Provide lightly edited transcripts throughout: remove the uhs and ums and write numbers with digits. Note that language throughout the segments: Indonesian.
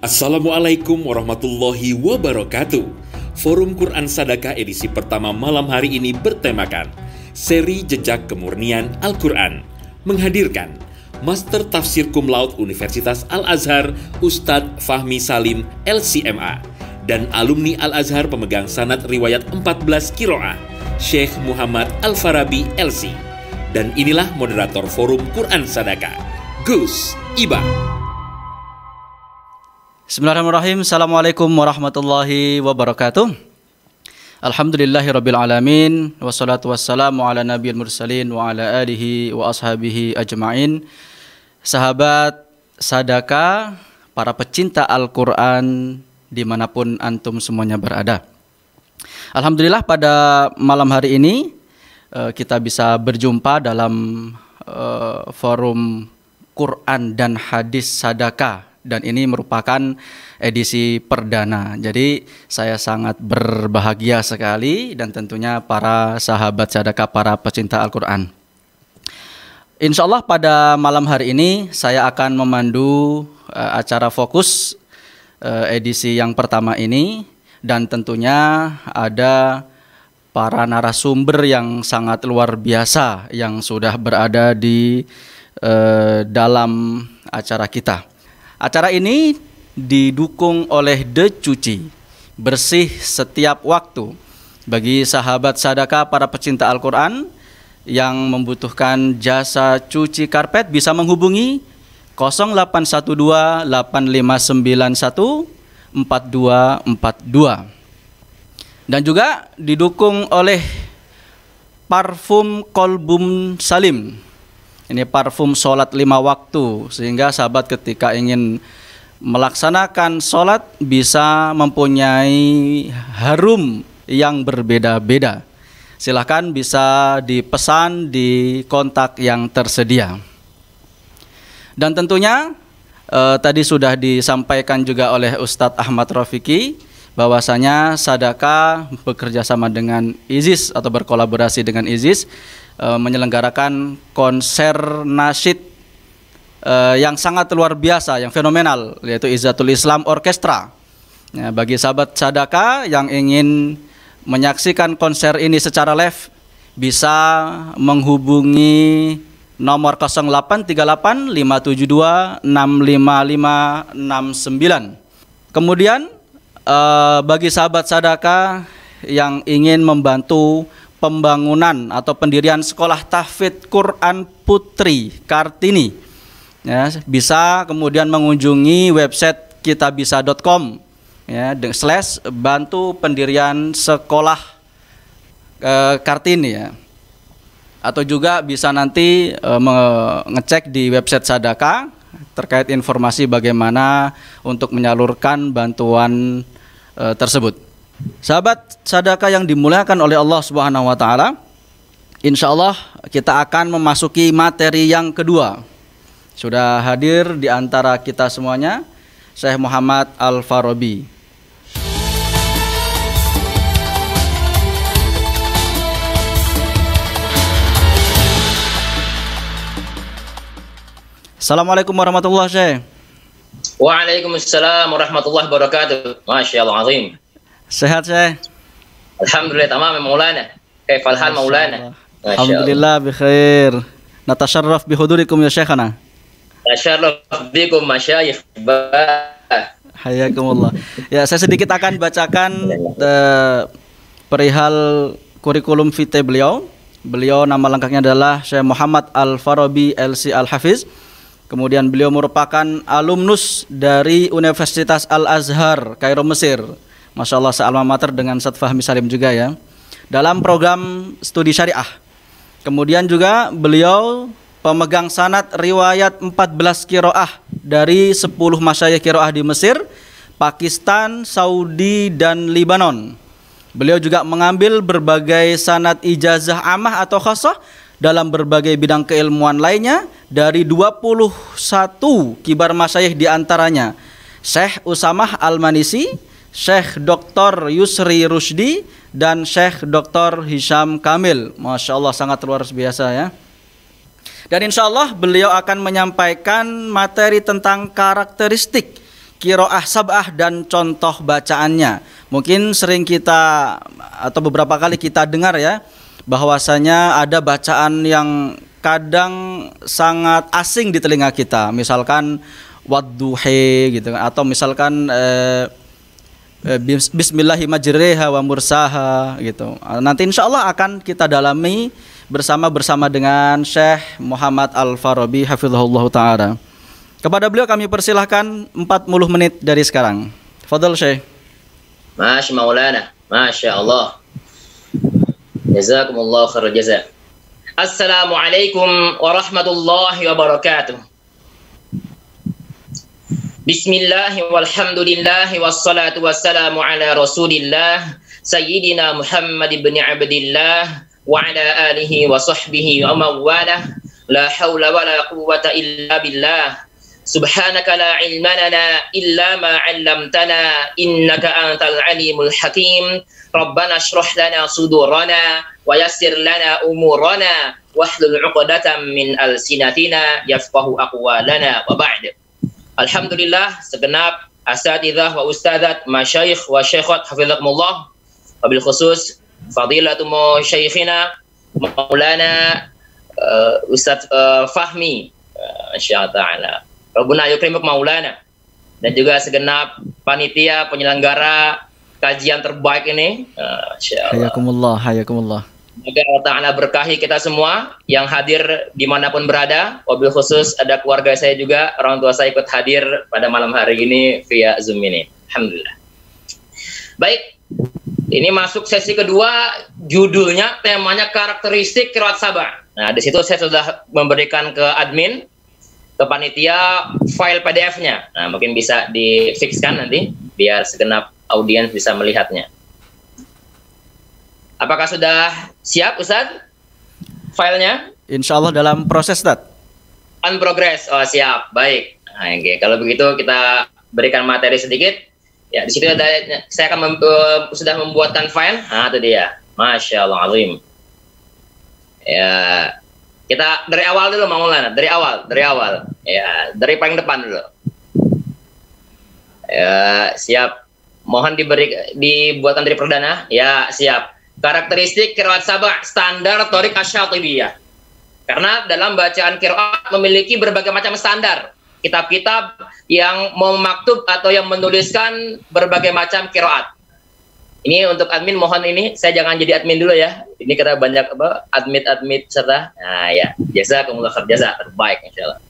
Assalamualaikum warahmatullahi wabarakatuh. Forum Quran Sadaqah edisi pertama malam hari ini bertemakan Seri Jejak Kemurnian Al-Quran, menghadirkan Master Tafsir Cum Laude Universitas Al-Azhar Ustadz Fahmi Salim LCMA dan alumni Al-Azhar pemegang sanad riwayat 14 Qiraah Syekh Muhammad Al-Farabi LC. Dan inilah moderator Forum Quran Sadaqah, Gus Iba. Bismillahirrahmanirrahim. Assalamualaikum warahmatullahi wabarakatuh. Alhamdulillahirabbil alamin, wassalatu wassalamu ala nabiyil mursalin wa ala alihi wa ashabihi ajmain. Sahabat Sadaqah, para pecinta Al-Quran dimanapun antum semuanya berada. Alhamdulillah pada malam hari ini kita bisa berjumpa dalam forum Quran dan Hadis Sadaqah. Dan ini merupakan edisi perdana. Jadi saya sangat berbahagia sekali dan tentunya para sahabat Sadaqah, para pecinta Al-Quran. Insya Allah pada malam hari ini saya akan memandu acara fokus edisi yang pertama ini. Dan tentunya ada para narasumber yang sangat luar biasa yang sudah berada di dalam acara kita. Acara ini didukung oleh The Cuci, bersih setiap waktu. Bagi sahabat Sadaqah, para pecinta Al-Quran yang membutuhkan jasa cuci karpet bisa menghubungi 0812 8591 4242. Dan juga didukung oleh parfum Kolbum Salim. Ini parfum sholat 5 waktu, sehingga sahabat ketika ingin melaksanakan sholat bisa mempunyai harum yang berbeda-beda. Silahkan bisa dipesan di kontak yang tersedia. Dan tentunya tadi sudah disampaikan juga oleh Ustadz Ahmad Rafiqi bahwasanya Sadaqah bekerja sama dengan ISIS atau berkolaborasi dengan ISIS menyelenggarakan konser nasyid yang sangat luar biasa, yang fenomenal, yaitu Izzatul Islam Orkestra. Ya, bagi sahabat Sadaqah yang ingin menyaksikan konser ini secara live bisa menghubungi nomor 0838 572 65569. Kemudian bagi sahabat Sadaqah yang ingin membantu pembangunan atau pendirian sekolah tahfidz Quran Putri Kartini, ya, bisa kemudian mengunjungi website kitabisa.com, ya, /bantu pendirian sekolah Kartini, ya. Atau juga bisa nanti mengecek di website Sadaqah terkait informasi bagaimana untuk menyalurkan bantuan tersebut. Sahabat Sadaqah yang dimuliakan oleh Allah Subhanahu wa taala, insyaallah kita akan memasuki materi yang kedua. Sudah hadir di antara kita semuanya Syekh Muhammad Al-Farabi. Assalamualaikum warahmatullahi wabarakatuh. Waalaikumsalam warahmatullahi wabarakatuh. Masya Allah azim. Sehat Syekh? Alhamdulillah tamam Maulana. Kaifal hal Maulana? Alhamdulillah bikhair. Natasharraf bihudurikum ya Syekhana. Tasyarraf bikum masyayikh. Hayakumullah. Ya, saya sedikit akan bacakan perihal kurikulum vitae beliau. Beliau nama lengkapnya adalah Syekh Muhammad Al-Farabi LC Al-Hafiz. Kemudian beliau merupakan alumnus dari Universitas Al-Azhar Kairo Mesir. Masya Allah, sealma mater dengan Ustadz Fahmi Salim juga, ya, dalam program studi syariah. Kemudian juga beliau pemegang sanad riwayat 14 qiraah dari 10 masyayikh qiraah di Mesir, Pakistan, Saudi, dan Libanon. Beliau juga mengambil berbagai sanad ijazah amah atau khassah dalam berbagai bidang keilmuan lainnya dari 21 kibar masyayikh, diantaranya Syekh Usamah Al-Manisi, Syekh Dr. Yusri Rusdi, dan Syekh Dr. Hisham Kamil. Masya Allah, sangat luar biasa, ya. Dan insya Allah beliau akan menyampaikan materi tentang karakteristik qiraah sab'ah dan contoh bacaannya. Mungkin sering kita atau beberapa kali kita dengar ya, bahwasanya ada bacaan yang kadang sangat asing di telinga kita. Misalkan wadduhi gitu kan, atau misalkan bismillahi majriha wa mursaha gitu. Nanti insya Allah akan kita dalami bersama dengan Syekh Muhammad Al-Farabi hafizahullah ta'ala. Kepada beliau kami persilahkan 40 menit dari sekarang. Fadhal Syekh. Masya Maulana, Masya Allah. Jazakumullah khairul jazak. Assalamualaikum warahmatullahi wabarakatuh. Bismillah walhamdulillah wassalatu wassalamu ala rasulillah Sayyidina Muhammad ibn Abdillah wa ala alihi wa sahbihi wa mawalah. La hawla wa la quwwata illa billah. Subhanaka la ilma lana illa ma 'allamtana innaka antal alimul hakim. Rabbana shrah lana sudurana wa yassir lana umurana wahlul 'uqdatam min alsinatina yafqahu aqwalana wa ba'd. Alhamdulillah, segenap asatidzah wa ustadzat, masyayikh wa syaikhat hafizakumullah, wabil khusus fadilatu syekhina Maulana Ustadz Fahmi, insyaallah taala. Rabbuna yukrimuk Maulana, dan juga segenap panitia penyelenggara kajian terbaik ini, insyaallah. Hayakumullah. Semoga Allah Ta'ala berkahi kita semua yang hadir dimanapun berada. Wabil khusus ada keluarga saya juga, orang tua saya ikut hadir pada malam hari ini via Zoom ini. Alhamdulillah. Baik, ini masuk sesi kedua, judulnya, temanya karakteristik qiraat sab'ah. Nah, di situ saya sudah memberikan ke admin, ke panitia, file PDF-nya. Nah, mungkin bisa difikskan nanti, biar segenap audiens bisa melihatnya. Apakah sudah siap, Ustaz? Filenya? Insya Allah dalam proses, Ustaz. On progress. Oh, siap. Baik. Nah, oke. Kalau begitu kita berikan materi sedikit. Ya, di situ ada, saya akan sudah membuatkan file. Nah, itu dia. Masya Allah, azim. Ya, kita dari awal dulu, Maulana. Dari awal. Ya, dari paling depan dulu. Ya, siap. Mohon dibuatkan dari perdana. Ya, siap. Karakteristik qiraat sab'ah standar Thariq Asy-Syatibiyah. Karena dalam bacaan qiraat memiliki berbagai macam standar. Kitab-kitab yang memaktub atau yang menuliskan berbagai macam qiraat. Ini untuk admin, mohon ini saya jangan jadi admin dulu ya. Ini karena banyak admit serta. Nah ya, jazakumullah khair jazak, terbaik insyaallah.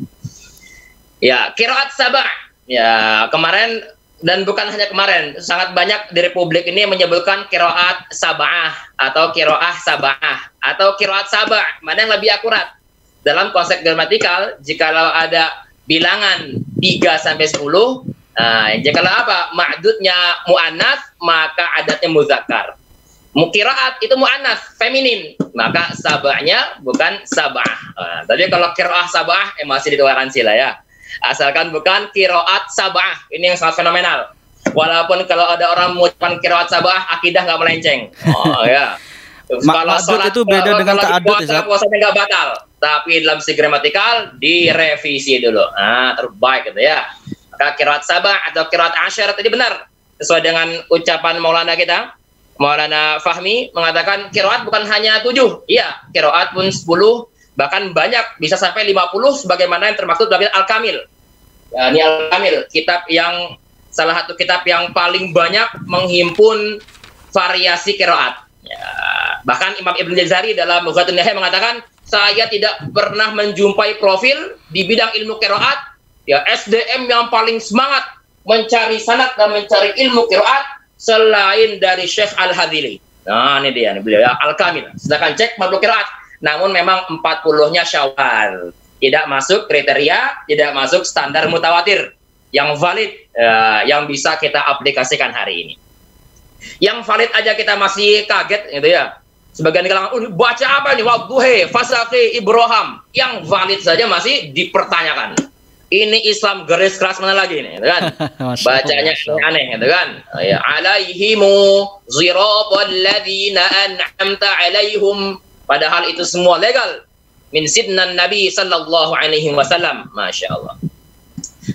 Ya, qiraat sab'ah. Ya, kemarin dan bukan hanya kemarin, sangat banyak di Republik ini menyebutkan qiraat sab'ah atau qiraah sab'ah atau qiraat sab'ah. Mana yang lebih akurat? Dalam konsep gramatikal, jikalau ada bilangan 3 sampai 10, jikalau apa? Ma'dudnya mu'annats, maka adatnya muzakkar. Qiraat itu mu'annats, feminin, maka sab'ahnya bukan sab'ah. Tapi kalau qiraah sab'ah masih ditoleransi lah ya. Asalkan bukan qiraat sab'ah. Ini yang sangat fenomenal. Walaupun kalau ada orang mengucapkan qiraat sab'ah, akidah nggak melenceng. Oh ya. Kalau sholat itu beda dengan ta'adud ya. Puasanya nggak batal. Tapi dalam segi gramatikal direvisi dulu. Nah, terbaik gitu ya. Maka qiraat sab'ah atau qiraat asyar tadi benar. Sesuai dengan ucapan Maulana kita, Maulana Fahmi mengatakan qiraat bukan hanya 7. Iya, qiraat pun 10. Bahkan banyak, bisa sampai 50 sebagaimana yang termaktub dalam Al-Kamil. Ya, ini Al-Kamil, kitab yang salah satu kitab yang paling banyak menghimpun variasi qiraat. Ya, bahkan Imam Ibn Jazari dalam Mughatun Nihayah mengatakan, saya tidak pernah menjumpai profil di bidang ilmu qiraat, ya SDM yang paling semangat mencari sanad dan mencari ilmu qiraat selain dari Syekh Al-Hadhili. Nah, ini dia, ini beliau ya, Al-Kamil. Sedangkan cek mablu qiraat. Namun memang 40-nya Syawal, tidak masuk kriteria, tidak masuk standar mutawatir yang valid, yang bisa kita aplikasikan hari ini. Yang valid aja kita masih kaget gitu ya. Sebagian kalangan baca apa nih? Wadduhi, fasaqi, Ibrahim. Yang valid saja masih dipertanyakan. Ini Islam garis keras mana lagi nih, gitu kan? Bacanya aneh, gitu kan? Ya, alaihimu ziratal ladzina an'amta alaihim. Padahal itu semua legal. Min sidnan Nabi sallallahu alaihi wasallam. Masya Allah.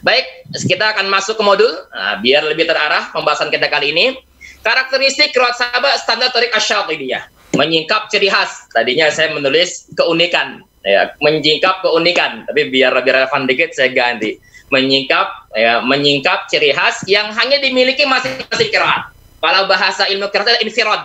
Baik, kita akan masuk ke modul. Nah, biar lebih terarah pembahasan kita kali ini. Karakteristik qiraat sabah standar Thariq Asy-Syatibiyah. Menyingkap ciri khas. Tadinya saya menulis keunikan, ya, menyingkap keunikan. Tapi biar lebih relevan dikit saya ganti. Menyingkap, ya, menyingkap ciri khas yang hanya dimiliki masing-masing qiraat. Kalau bahasa ilmu qiraat adalah infirad.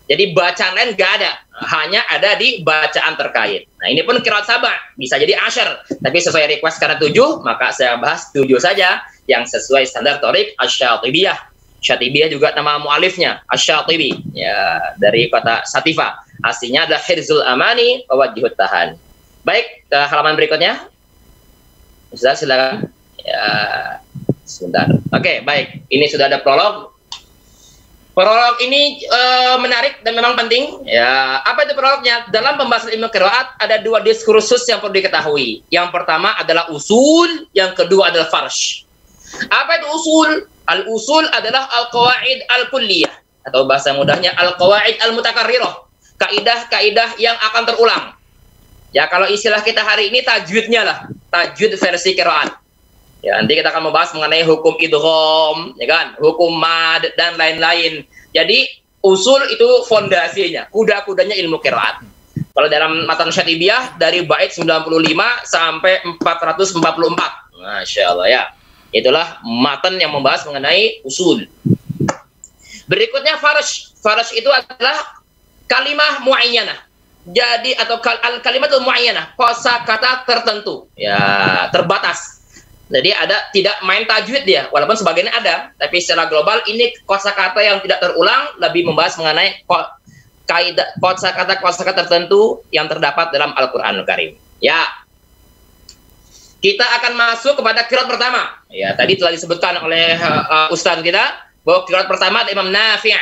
Jadi bacaan lain nggak ada, hanya ada di bacaan terkait. Nah ini pun qiraat sabah, bisa jadi asyar, tapi sesuai request karena 7, maka saya bahas 7 saja yang sesuai standar Thariq Asy-Syatibiyah. Syatibiyah juga nama mu'alifnya, Asy-Syatibi, ya, dari kata Satifah. Aslinya adalah Hirzul Amani wa Wajhut Tahan. Baik, ke halaman berikutnya. Ustaz, silakan. Ya, sebentar. Oke, baik. Ini sudah ada prolog. Prolog ini menarik dan memang penting. Ya, apa itu prolognya? Dalam pembahasan ilmu qiraat ada 2 diskursus yang perlu diketahui. Yang pertama adalah usul, yang kedua adalah farsh. Apa itu usul? Al-usul adalah al-qawaid al-kulliyah, atau bahasa mudahnya al-qawaid al-mutakarrirah. Kaidah-kaidah yang akan terulang. Ya, kalau istilah kita hari ini tajwidnya lah, tajwid versi qiraat. Ya, nanti kita akan membahas mengenai hukum idgham, ya kan, hukum mad dan lain-lain. Jadi usul itu fondasinya, kuda-kudanya ilmu qiraat. Kalau dalam matan Syatibiyah dari bait 95 sampai 444. Masya Allah ya. Itulah matan yang membahas mengenai usul. Berikutnya farsh. Farsh itu adalah kalimah muayyanah. Jadi atau kalimatul muayyanah, kosakata tertentu, ya, terbatas. Jadi ada tidak main tajwid dia, walaupun sebagiannya ada, tapi secara global ini kosakata yang tidak terulang, lebih membahas mengenai kaidah kosakata tertentu yang terdapat dalam Al-Qur'anul Karim. Ya. Kita akan masuk kepada qiraat pertama. Ya, tadi telah disebutkan oleh ustaz kita bahwa qiraat pertama adalah Imam Nafi',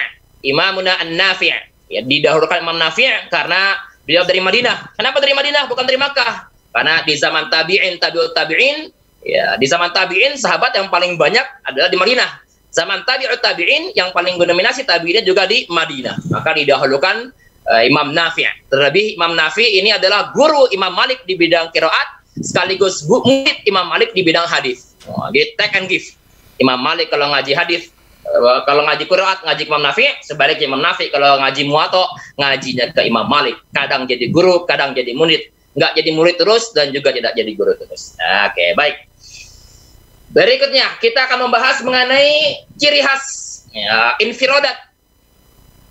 Imamuna An-Nafi'. Ya, didahulukan Imam Nafi' karena beliau dari Madinah. Kenapa dari Madinah bukan dari Makkah? Karena di zaman tabi'in, tabi'ut tabi'in, ya, di zaman tabi'in sahabat yang paling banyak adalah di Madinah. Zaman tabi'ut tabi'in yang paling mendominasi tabi'innya juga di Madinah. Maka didahulukan Imam Nafi'. Terlebih Imam Nafi' ini adalah guru Imam Malik di bidang qiraat, sekaligus murid Imam Malik di bidang hadis. Jadi take and give. Imam Malik kalau ngaji hadis, kalau ngaji qiraat ngaji Imam Nafi', sebaliknya Imam Nafi' kalau ngaji muwatta ngajinya ke Imam Malik. Kadang jadi guru, kadang jadi murid. Nggak jadi murid terus dan juga tidak jadi guru terus. Oke, baik. Berikutnya kita akan membahas mengenai ciri khas, ya, infiradat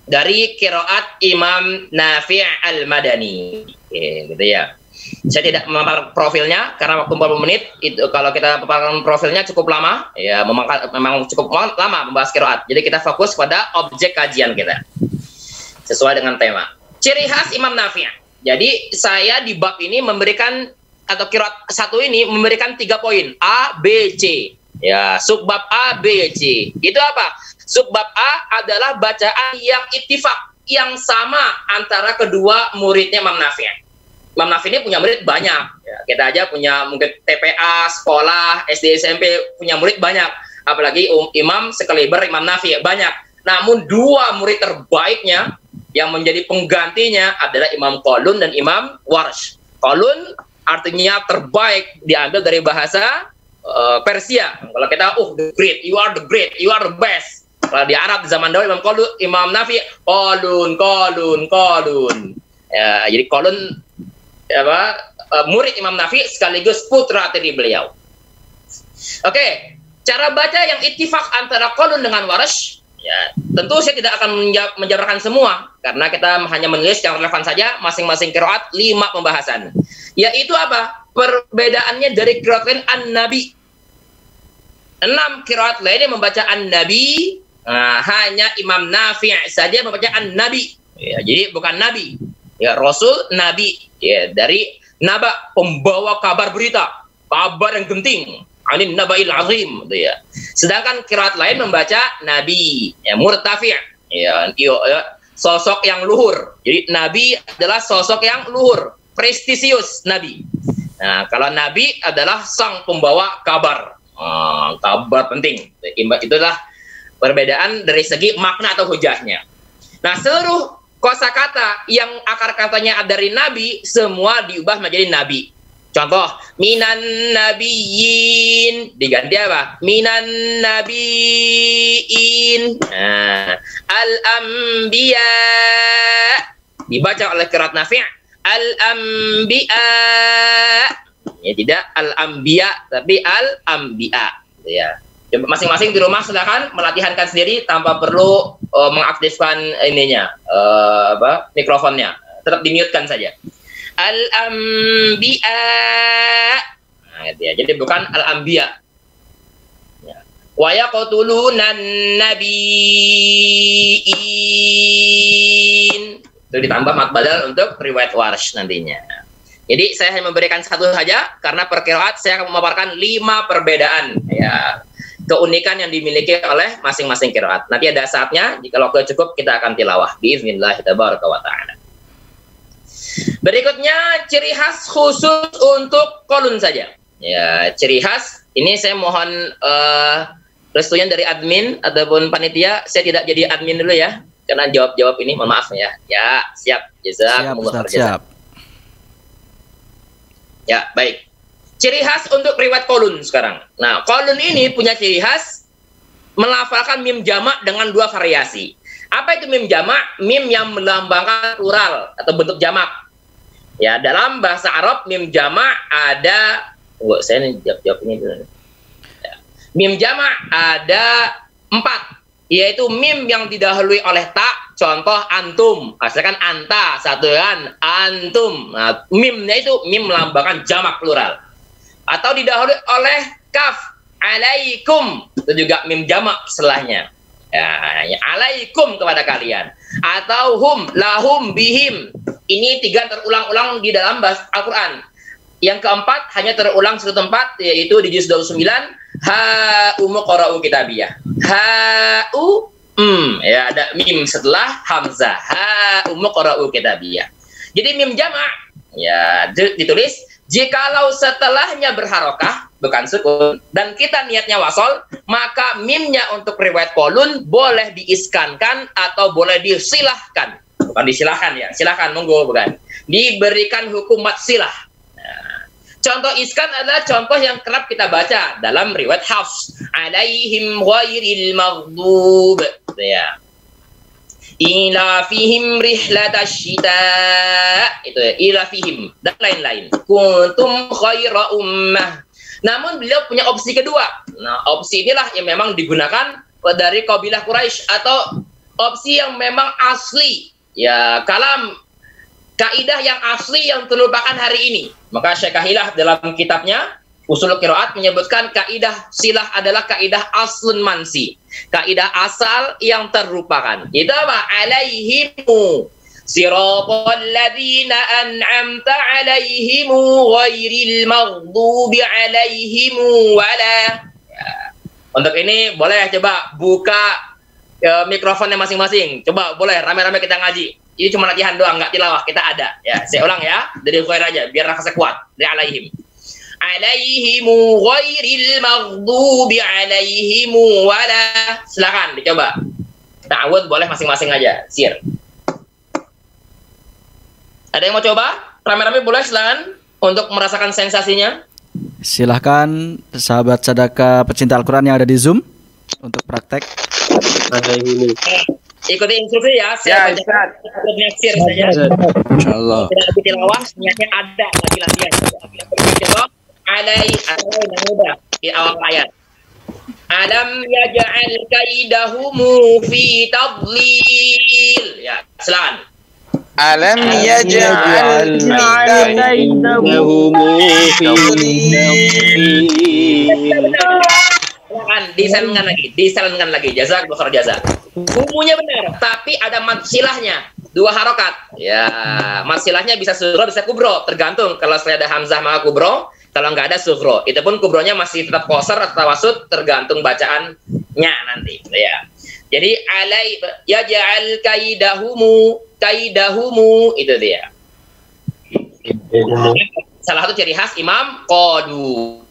dari qiraat Imam Nafi' Al-Madani. Oke, gitu ya. Saya tidak memaparkan profilnya karena waktu 40 menit itu, kalau kita paparkan profilnya cukup lama, ya, memang cukup lama membahas qiraat. Jadi kita fokus pada objek kajian kita sesuai dengan tema. Ciri khas Imam Nafi'. Jadi saya di bab ini memberikan, atau qiraat 1 ini memberikan 3 poin, A, B, C. Ya, subbab A, B, C. Itu apa? Subbab A adalah bacaan yang ittifaq, yang sama antara kedua muridnya Imam Nafi'. Imam Nafi' ini punya murid banyak. Ya, kita aja punya mungkin TPA, sekolah, SD, SMP, punya murid banyak. Apalagi imam sekaliber Imam Nafi' banyak. Namun 2 murid terbaiknya yang menjadi penggantinya adalah Imam Qalun dan Imam Warsh. Qalun artinya terbaik, diambil dari bahasa Persia. Kalau kita, the great, you are the great, you are the best. Kalau di Arab di zaman dahulu Imam Nafi' Qalun. Ya, jadi Qalun murid Imam Nafi' sekaligus putra tiri beliau. Oke, cara baca yang ittifaq antara Qalun dengan Warsh, ya, tentu saya tidak akan menjabarkan semua karena kita hanya menulis yang relevan saja. Masing-masing qiraat 5 pembahasan. Yaitu apa? Perbedaannya dari qiraat lain An-Nabi. 6 qiraat lainnya membaca An-Nabi, hanya Imam Nafi' saja membaca An-Nabi. Ya, jadi bukan Nabi. Ya, Rasul, Nabi. Ya, dari naba, pembawa kabar berita, kabar yang genting, anin nabail azim, gitu ya. Sedangkan qiraat lain membaca Nabi, ya, murtafi', ya, sosok yang luhur. Jadi Nabi adalah sosok yang luhur, prestisius Nabi. Nah, kalau Nabi adalah sang pembawa kabar, kabar penting. Itulah perbedaan dari segi makna atau hujahnya. Nah, seluruh kosakata yang akar katanya dari Nabi semua diubah menjadi Nabi. Contoh, minan nabiyyin diganti apa? Minan nabiyyin. Nah, al-anbiya dibaca oleh qiraat Nafi', al-anbiya. Ya tidak al-anbiya tapi al-anbiya. Ya. Coba masing-masing di rumah silakan melatihankan sendiri tanpa perlu mengaktifkan ininya mikrofonnya. Tetap di-mute-kan saja. Al-anbiya. Nah, gitu ya. Jadi bukan al-anbiya. Ya. Wa yaqtulunan nabiyyin. Itu ditambah mat badal untuk riwayat Warsh nantinya. Jadi saya hanya memberikan satu saja karena per qiraat saya akan memaparkan 5 perbedaan ya. Keunikan yang dimiliki oleh masing-masing qiraat. Nanti ada saatnya jika waktu cukup kita akan tilawah biiznillah tabaraka wa taala. Berikutnya ciri khas khusus untuk kolun saja. Ya, ciri khas ini saya mohon restunya dari admin ataupun panitia. Saya tidak jadi admin dulu ya, karena jawab ini mohon maaf ya. Ya, siap. Jazakumullah khairan. Ya, baik. Ciri khas untuk riwayat kolun sekarang. Nah, kolun ini punya ciri khas melafalkan mim jamak dengan 2 variasi. Apa itu mim jamak? Mim yang melambangkan plural atau bentuk jamak. Ya, dalam bahasa Arab mim jamak ada, saya ini jawab ini dulu. Ya. Mim jamak ada 4, yaitu mim yang didahului oleh ta, contoh antum, asalkan anta, satuan antum. Nah, mimnya itu mim melambangkan jamak plural. Atau didahului oleh kaf, alaikum, itu juga mim jamak setelahnya. Ya, alaikum kepada kalian. Atau hum, lahum, bihim. Ini 3 terulang-ulang di dalam bahasa Al-Quran. Yang keempat hanya terulang satu tempat, yaitu di juz 29. Ha'umu qara'u kitabiyah. Ya, ada mim setelah hamzah. Ha'umu qara'u kitabiyah. Jadi mim jamak ya ditulis jikalau setelahnya berharokah, bukan sukun, dan kita niatnya wasol, maka mimnya untuk riwayat kolun boleh diiskankan atau boleh disilahkan. Bukan disilahkan ya, silahkan, monggo, bukan. Diberikan hukum mat silah. Nah, contoh iskan adalah contoh yang kerap kita baca dalam riwayat Hafs. Alaihim ghairil maghdub. Ya. Ilafihim rihlatasyita, itu ya, ilafihim dan lain-lain. Kuntum khaira ummah. Namun beliau punya opsi kedua. Nah, opsi inilah yang memang digunakan dari kabilah Quraisy atau opsi yang memang asli. Ya, kalam kaidah yang asli yang terlupakan hari ini. Maka Syekh Kahilah dalam kitabnya Usul Qiraat menyebutkan kaidah silah adalah kaidah aslun mansi. Kaidah asal yang terlupakan. Itu apa? Alaihimu siratal ladzina an'amta alaihimu ghairil maghdubi alaihimu wala. Ya. Untuk ini boleh coba buka mikrofonnya masing-masing. Coba boleh rame-rame kita ngaji. Ini cuma latihan doang, nggak tilawah. Kita ada. Ya, saya ulang ya dari ghair aja biar rasa kuat. Dari alaihim. Alaihimu ghairil maghdubi alaihimu wala. Silakan dicoba. Ta'awud boleh masing-masing aja. Sir. Ada yang mau coba? Rame-rame boleh, silakan untuk merasakan sensasinya. Silahkan sahabat sadaka pecinta Al-Quran yang ada di Zoom untuk praktek. Ikuti instruksi ya. Saya bacakan sir saja. Insyaallah. Tidak tilawah, niatnya ada lagi latihan. Coba. Alai dan mudah di awal ayat. Alam yaj'al kaidahumu fi tadlil. Ya, silakan. Alam yaj'al kaidahumu fi tadlil. Silakan disalankan lagi. Jazakallahu jazak. Umunya benar, tapi ada mad silahnya. 2 harokat. Ya, mad silahnya bisa sughra bisa kubro, tergantung. Kalau saya ada hamzah maka kubro. Kalau nggak ada sughro, itu pun kubronya masih tetap qasar atau tawasud, tergantung bacaannya nanti, ya. Jadi alai yaj'al kaidahumu itu dia. Salah satu ciri khas Imam Qadun.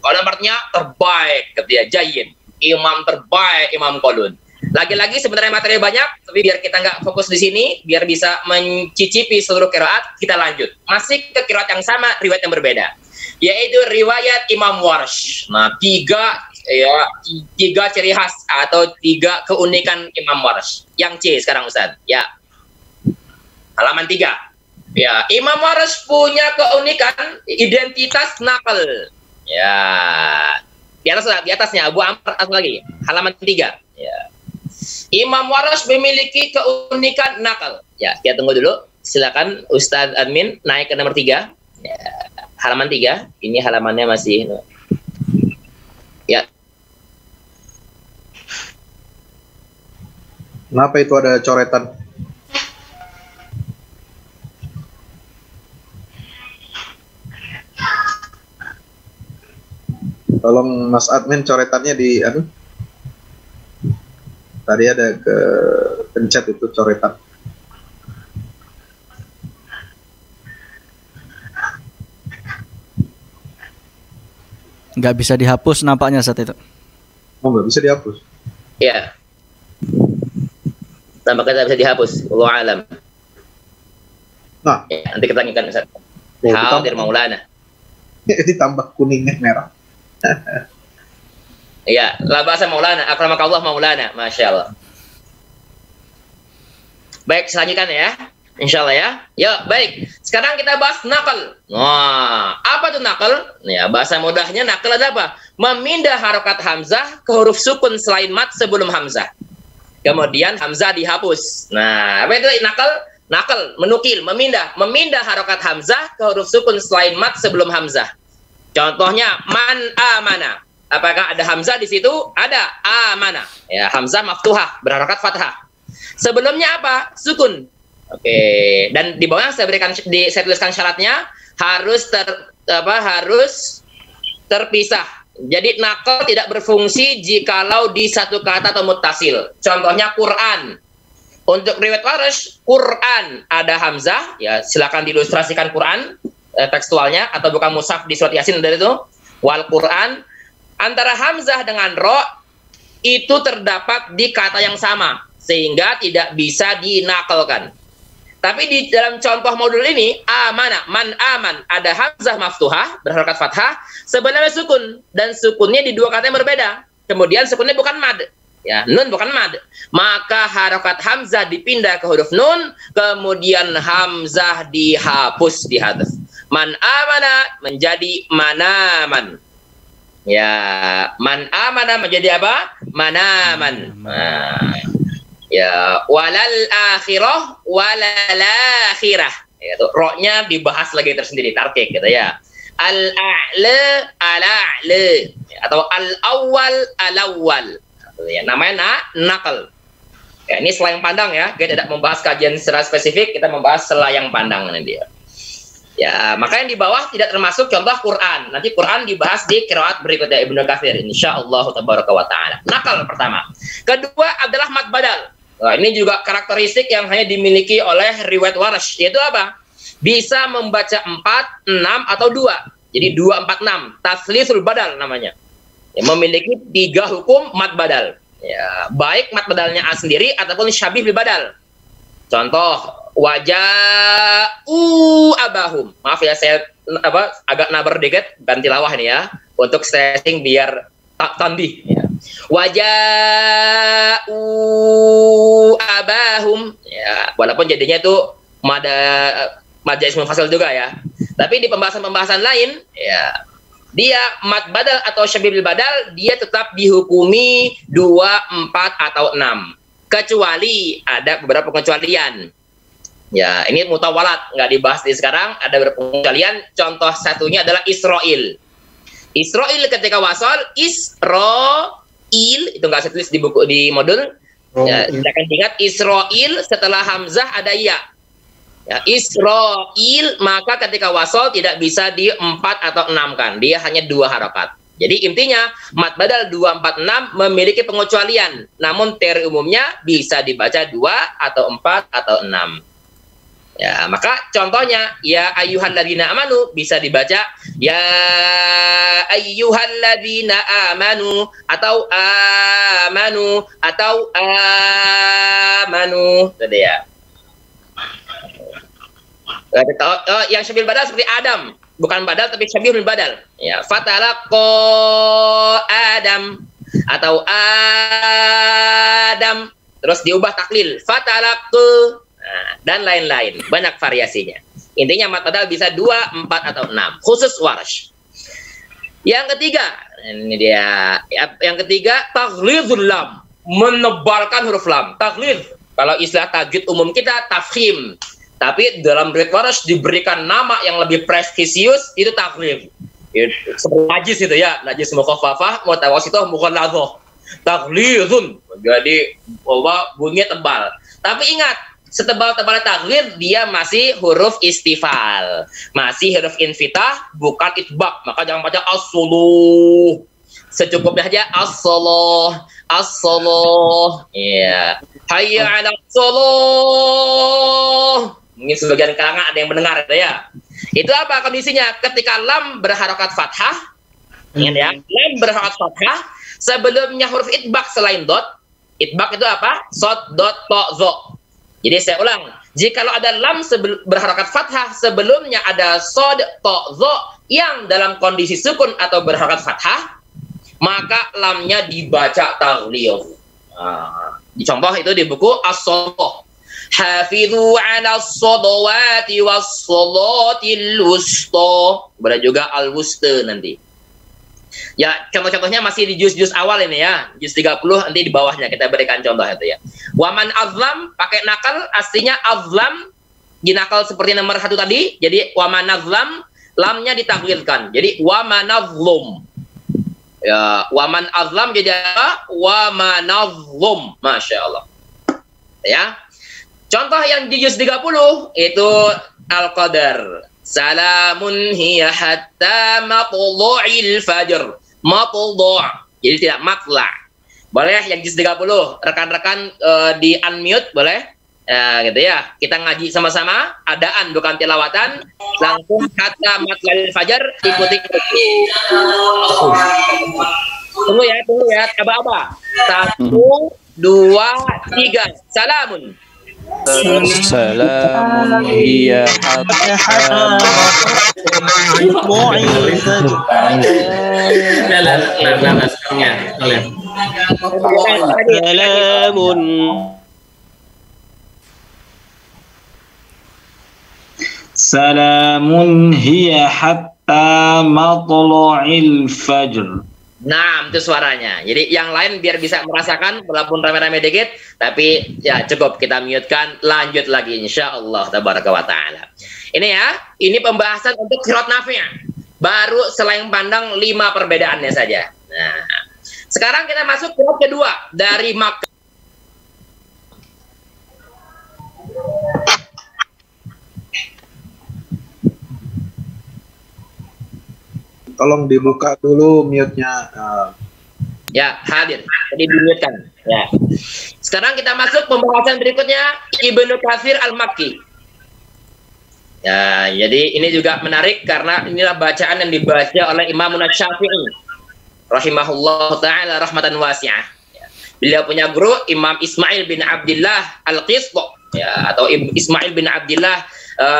Qadun artinya terbaik, ketika jayin. Imam terbaik, Imam Qadun. Lagi-lagi sebenarnya materi banyak, tapi biar kita nggak fokus di sini, biar bisa mencicipi seluruh qiraat, kita lanjut. Masih ke qiraat yang sama, riwayat yang berbeda, yaitu riwayat Imam Warsh. Nah, tiga ciri khas atau tiga keunikan Imam Warsh. Yang C sekarang Ustaz. Ya, halaman 3. Ya, Imam Warsh punya keunikan identitas nakal. Ya, di atasnya Abu Amr lagi, halaman 3. Ya. Imam Warsh memiliki keunikan nakal. Ya, kita tunggu dulu. Silakan Ustadz Admin naik ke nomor 3. Ya, halaman 3. Ini halamannya masih. Ya. Kenapa itu ada coretan? Tolong Mas Admin coretannya di tadi ada ke pencet itu coretan. Nggak bisa dihapus nampaknya saat itu. Oh, nggak bisa dihapus? Ya. Tampaknya bisa dihapus. Wallahu alam. Nah, ya, nanti kita tanyakan Ustaz. Hadir Maulana. Ditambah kuningnya merah. Iya, la ba'sa Maulana, akramakallah Maulana, Masya Allah. Baik, selanjutnya ya, insya Allah ya. Ya, baik. Sekarang kita bahas nakal. Wah, apa tuh nakal? Ya, bahasa mudahnya nakal ada apa? Memindah harokat hamzah ke huruf sukun selain mat sebelum hamzah. Kemudian hamzah dihapus. Nah, apa itu nakal? Nakal, menukil, memindah harokat hamzah ke huruf sukun selain mat sebelum hamzah. Contohnya man amana. Apakah ada hamzah di situ? Ada amana. Ya, hamzah maftuhah berharokat fathah. Sebelumnya apa? Sukun. Oke. Dan di bawah saya tuliskan syaratnya harus terpisah. Jadi nakal tidak berfungsi jikalau di satu kata atau muttasil. Contohnya Quran. Untuk riwayat Warsh, Quran ada hamzah. Ya, silakan diilustrasikan Quran tekstualnya atau bukan mushaf di surat Yasin dari itu. Wal Quran antara hamzah dengan ro itu terdapat di kata yang sama sehingga tidak bisa dinakalkan. Tapi di dalam contoh modul ini amana, man aman ada hamzah maftuhah berharokat fathah sebenarnya sukun dan sukunnya di dua kata yang berbeda. Kemudian sukunnya bukan mad. Ya, nun bukan mad. Maka harokat hamzah dipindah ke huruf nun, kemudian hamzah dihapus di hadaf. Man amana menjadi manaman. Ya, man amana menjadi apa? Manaman. Nah, ya, walal akhirah walal akhirah. Itu ro-nya dibahas lagi tersendiri tarkik gitu ya. Al-a'la al-a'la atau al-awwal al-awwal. Ya, namanya nakal. Ya, ini selayang pandang ya. Kita tidak membahas kajian secara spesifik, kita membahas selayang pandang nanti dia. Ya, maka yang di bawah tidak termasuk contoh Quran. Nanti Quran dibahas di qiraat berikutnya Ibnu Katsir insyaallah tabaraka wa taala. Nakal pertama. Kedua adalah mad badal. Nah, ini juga karakteristik yang hanya dimiliki oleh riwayat Warsh, yaitu apa? Bisa membaca 4, 6 atau 2. Jadi 2 4 6, taslisul badal namanya. Ya, memiliki 3 hukum mad badal. Ya, baik mad badalnya A sendiri ataupun syabih bil badal. Contoh waja'u abahum. Maaf ya saya agak nabar dikit ganti lawah ini ya untuk stressing biar tak tandih ya. Waja'u abahum ya, walaupun jadinya itu mad ismul fasil juga ya. Tapi di pembahasan-pembahasan lain ya dia mad badal atau syabih bil badal dia tetap dihukumi 2, 4 atau 6. Kecuali ada beberapa pengecualian. Ya, ini mutawalat, nggak dibahas di sekarang. Ada beberapa pengecualian. Contoh satunya adalah Israil. Israil ketika wasal, Israil itu nggak saya tulis di buku di modul. Ya, silakan ingat Israil setelah hamzah ada ya. Ya, Israil maka ketika wasal tidak bisa di 4 atau 6 kan. Dia hanya 2 harokat. Jadi intinya mad badal 2, 4, 6 memiliki pengecualian. Namun teori umumnya bisa dibaca 2 atau 4 atau 6. Ya, maka contohnya ya ayyuhalladzina amanu bisa dibaca ya ayyuhalladzina amanu atau amanu tadi ya. Yang syabil badal seperti Adam, bukan badal tapi syabil badal. Ya, fatalaqqa Adam atau Adam terus diubah taklil fatalaqqa. Nah, dan lain-lain, banyak variasinya. Intinya mat badal bisa 2, 4 atau 6, khusus Warsh. Yang ketiga, ini dia. Yang ketiga, taghlizul lam, menebalkan huruf lam. Taghlidz, kalau istilah tajwid umum kita tafkhim. Tapi dalam riwayat Warsh diberikan nama yang lebih prestisius, itu taghlidz. Seperti najis itu ya, najis mukhaffafah, mutawassithah, mughalladhah. Taghlizun. Jadi bunyinya tebal. Tapi ingat, setebal-tebal taghlidz dia masih huruf istifal, masih huruf infitah, bukan itbaq. Maka jangan baca as-suluh, secukupnya aja as-salah, as-salah. Iya, hayya 'alas salah. Mungkin sebagian kalangan ada yang mendengar ya. Itu apa kondisinya? Ketika lam berharokat fathah, ingat ya, lam berharokat fathah, sebelumnya huruf itbaq selain dot. Itbaq itu apa? Sod, dot, to, zo. Jadi saya ulang, jikalau ada lam berharokat fathah, sebelumnya ada sod, to, zo yang dalam kondisi sukun atau berharokat fathah, maka lamnya dibaca taghlidz. Dicontoh itu di buku As-Shalah. Hafidhu 'ala as-shalawati was-shalatil wusta. Ada juga al-wusta nanti. Ya, contoh-contohnya masih di juz-juz awal ini ya. Juz 30 nanti di bawahnya kita berikan contoh itu ya. Waman azlam pakai nakal, aslinya azlam dinakal seperti nomor 1 tadi. Jadi waman azlam lamnya ditaghlidkan. Jadi waman azlum. Ya, waman azlam jadi apa? Waman azlum. Masya Allah. Ya. Contoh yang di juz 30 itu Al-Qadar. Salamun hiya hatta matlu'il fajr. Matlu'. Jadi tidak matla'. Boleh yang juz 30. Rekan-rekan di unmute boleh? Gitu ya. Kita ngaji sama-sama, adaan bukan tilawatan. Langsung hatta matla'il fajr ikuti. Tunggu ya, aba-aba. 1 2 3. Salamun. Salamun hiya hatta Salamun hiya hatta matlu'il fajr. Nah, itu suaranya. Jadi yang lain biar bisa merasakan walaupun rame-rame dikit, tapi ya cukup kita mute-kan, lanjut lagi insyaallah tabaraka wa taala. Ini ya, ini pembahasan untuk qiraat Nafi'. Baru selain pandang 5 perbedaannya saja. Nah, sekarang kita masuk qiraat kedua dari Makkah. Tolong dibuka dulu mute-nya. Ya, hadir. Jadi di-mute-kan. Ya. Sekarang kita masuk pembahasan berikutnya, Ibnu Katsir Al-Makki. Ya, jadi ini juga menarik karena inilah bacaan yang dibaca oleh Imam Syafi'i rahimahullah taala rahmatan wasi'ah. Ya. Beliau punya guru Imam Ismail bin Abdullah Al-Qist, ya, atau Ismail bin Abdullah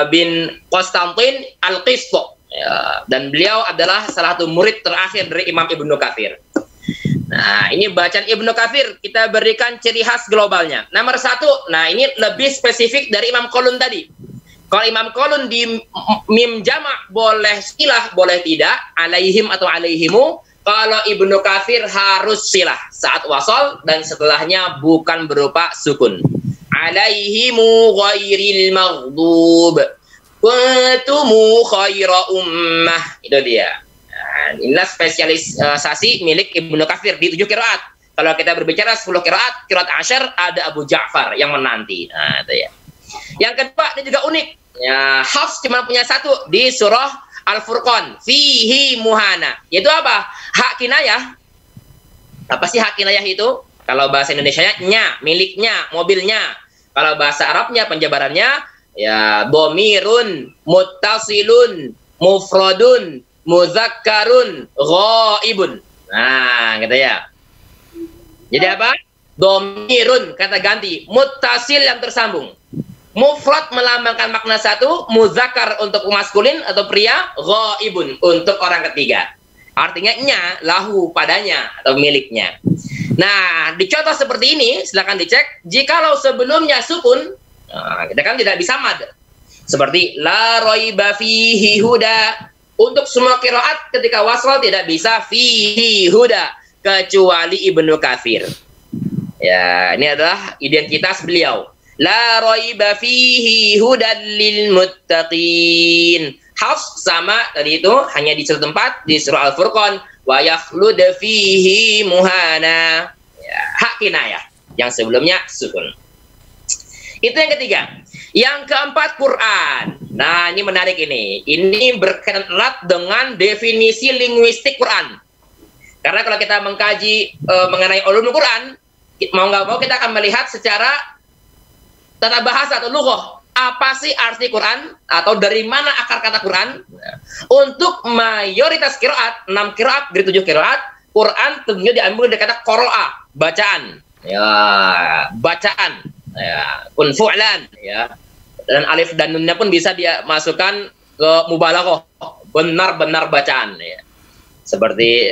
bin Konstantin Al-Qist. Ya, dan beliau adalah salah satu murid terakhir dari Imam Ibnu Katsir. Nah, ini bacaan Ibnu Katsir kita berikan ciri khas globalnya. Nomor 1, nah ini lebih spesifik dari Imam Qalun tadi. Kalau Imam Qalun di mim jamak boleh silah, boleh tidak, alaihim atau alaihimu. Kalau Ibnu Katsir harus silah saat wasal dan setelahnya bukan berupa sukun. Alaihimu ghairil maghdub. Kuntumu khaira ummah. Itu dia. Nah, inilah spesialisasi milik Ibnu Katsir di 7 qiraat. Kalau kita berbicara 10 qiraat, qiraat asyar ada Abu Ja'far yang menanti. Nah, itu ya. Yang kedua, ini juga unik. Ya, Hafs cuma punya 1 di surah Al-Furqan. Fihi muhana. Itu apa? Hak kinayah. Apa sih hak kinayah itu? Kalau bahasa Indonesianya, nya, miliknya, mobilnya. Kalau bahasa Arabnya, penjabarannya, Ya, dhamirun, muttasilun, mufradun, mudzakkarun, ghaibun. Nah, gitu ya. Jadi apa? Dhamirun kata ganti, muttasil yang tersambung. Mufrad melambangkan makna satu, muzakkar untuk maskulin atau pria, ghaibun untuk orang ketiga. Artinya nya, lahu padanya atau miliknya. Nah, di contoh seperti ini silakan dicek. Jikalau sebelumnya sukun, nah, kita kan tidak bisa mad. Seperti la raiba fihi huda. Untuk semua qiraat ketika wasl tidak bisa fihi huda kecuali Ibnu Katsir. Ya, ini adalah identitas beliau. La raiba fihi hudan lil muttaqin. Hafs sama tadi itu hanya di satu tempat di surah Al-Furqan, wa yakhlud fihi muhana. Ya, hak kinayah yang sebelumnya sukun. Itu yang ketiga. Yang keempat, Quran. Nah, ini menarik ini. Ini berkaitan erat dengan definisi linguistik Quran. Karena kalau kita mengkaji mengenai ulumul Quran, mau nggak mau kita akan melihat secara tata bahasa atau lughah. Apa sih arti Quran? Atau dari mana akar kata Quran? Untuk mayoritas qiraat, 6 qiraat dari 7 qiraat, Quran tentunya diambil dari kata qara'a, bacaan. Ya, bacaan. Ya, kun fu'lan, ya. Dan alif dan nunnya pun bisa dia masukkan ke mubalaghah, benar-benar bacaan, ya. Seperti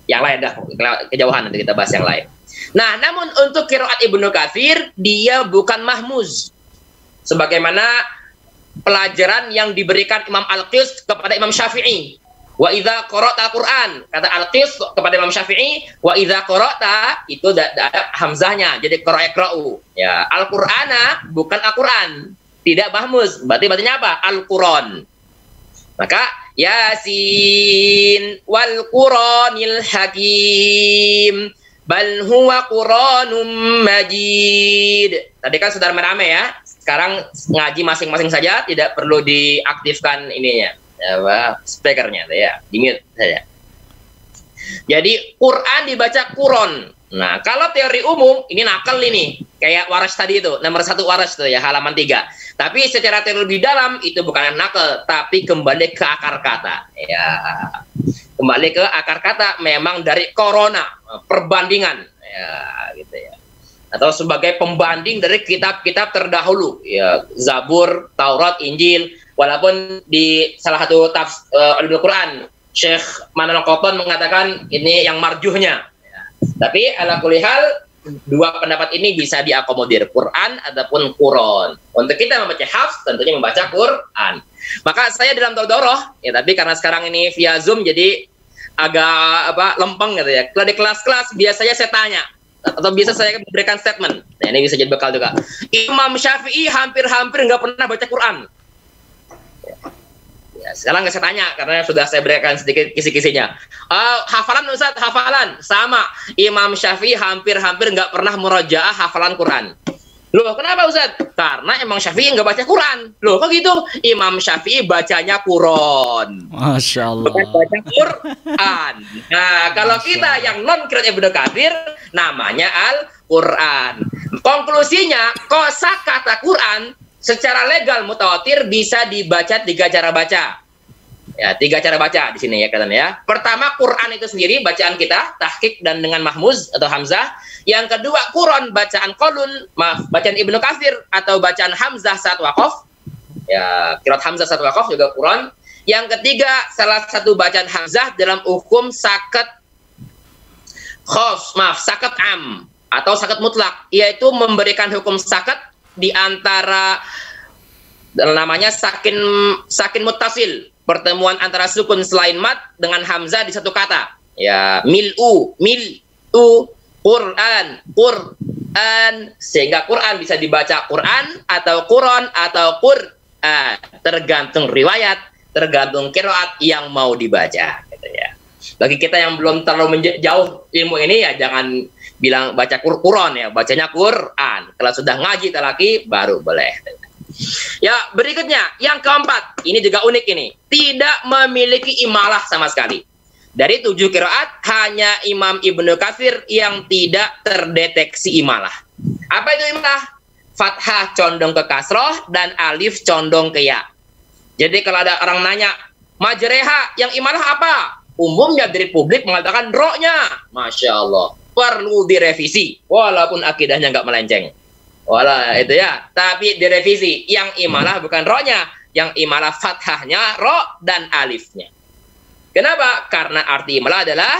yang lain dah, kejauhan nanti kita bahas yang lain. Nah, namun untuk qiraat Ibnu Katsir dia bukan mahmuz. Sebagaimana pelajaran yang diberikan Imam Al-Qis kepada Imam Syafi'i. Wa idza qara'ta Al-Qur'an, kata Al-Qis kepada Imam Syafi'i, wa idza qara'ta itu ada hamzahnya, jadi qara'u. Ya, Al-Qur'ana bukan Al-Qur'an, tidak mahmuz. Berarti bacanya apa? Al-Qur'an. Maka Yasin wal Qur'anil Hakim bal huwa Qur'anum Majid. Tadi kan sudah rame-rame ya. Sekarang ngaji masing-masing saja, tidak perlu diaktifkan ininya, ya, speakernya, ya, di-mute saja. Jadi Quran dibaca Quran. Nah, kalau teori umum ini nakal ini, kayak Waras tadi itu, nomor 1 Waras itu ya, halaman 3. Tapi secara teori lebih dalam itu bukan nakal, tapi kembali ke akar kata. Ya, kembali ke akar kata memang dari corona, perbandingan, ya, gitu ya. Atau sebagai pembanding dari kitab-kitab terdahulu, ya, Zabur, Taurat, Injil. Walaupun di salah satu ulumul Quran, Syekh Manal Qotton mengatakan ini yang marjuhnya. Ya. Tapi ala kulli hal, dua pendapat ini bisa diakomodir, Quran ataupun Quran. Untuk kita membaca hafs, tentunya membaca Quran. Maka saya dalam Taudoroh, ya, tapi karena sekarang ini via Zoom jadi agak lempeng gitu ya. Kalau di kelas-kelas biasanya saya tanya, atau biasa saya memberikan statement. Nah, ini bisa jadi bekal juga. Imam Syafi'i hampir-hampir nggak pernah baca Quran. Ya, sekarang nggak saya tanya karena sudah saya berikan sedikit kisi-kisinya. Hafalan Ustaz, hafalan sama. Imam Syafi'i hampir-hampir nggak pernah murajaah hafalan Quran. Loh, kenapa Ustaz? Karena Imam Syafi'i nggak baca Quran. Loh, kok gitu? Imam Syafi'i bacanya Quran. Masya Allah. Bukan baca Quran. Nah, kalau kita yang non qiraat Ibnu Katsir, namanya Al-Quran. Konklusinya, kosakata Quran secara legal mutawatir bisa dibaca 3 cara baca. Ya, 3 cara baca di sini ya kalian ya. Pertama, Quran itu sendiri bacaan kita, tahqiq dan dengan mahmuz atau hamzah. Yang kedua, Quran bacaan qalun, bacaan Ibnu Katsir atau bacaan hamzah saat waqaf. Ya, qiraat hamzah saat waqaf juga Quran. Yang ketiga, salah satu bacaan hamzah dalam hukum sakat sakat am atau sakat mutlak, yaitu memberikan hukum sakat di antara namanya sakin muttasil. Pertemuan antara sukun selain mat dengan hamzah di satu kata. Ya, mil'u, Quran, sehingga Quran bisa dibaca Quran atau Quran atau Qur'an, tergantung riwayat, tergantung qiraat yang mau dibaca, gitu ya. Bagi kita yang belum terlalu jauh ilmu ini ya jangan bilang baca Quran ya, bacanya Quran. Kalau sudah ngaji talaki baru boleh. Ya, berikutnya yang keempat, ini juga unik ini, tidak memiliki imalah sama sekali. Dari 7 qiraat hanya Imam Ibnu Katsir yang tidak terdeteksi imalah. Apa itu imalah? fathah condong ke kasroh dan alif condong ke ya. Jadi kalau ada orang nanya, majreha yang imalah apa? Umumnya dari publik mengatakan roknya. Masya Allah. Perlu direvisi. Walaupun akidahnya nggak melenceng. Itu ya. Tapi direvisi. Yang imalah bukan roknya. Yang imalah fathahnya ro dan alifnya. Kenapa? Karena arti imalah adalah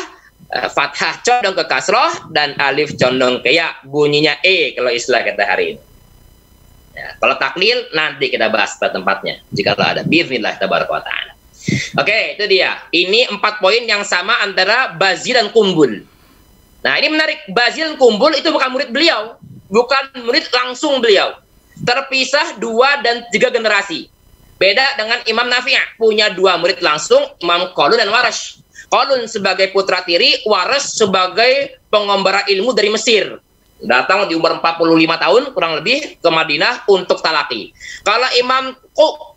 fathah condong ke kasroh dan alif condong ke ya. Bunyinya kalau istilah kita hari ini. Ya, kalau taklil nanti kita bahas pada tempatnya. Jika ada bismillah tabaraka wa ta'ala. Oke, itu dia. Ini 4 poin yang sama antara Bazzi dan Kumbul. Nah, ini menarik. Bazzi dan Kumbul itu bukan murid beliau. Bukan murid langsung beliau. Terpisah 2 dan 3 generasi. Beda dengan Imam Nafi'. Punya 2 murid langsung, Imam Qalun dan Warash. Qalun sebagai putra tiri, Warash sebagai pengombara ilmu dari Mesir. Datang di umur 45 tahun kurang lebih ke Madinah untuk talaki. Kalau Imam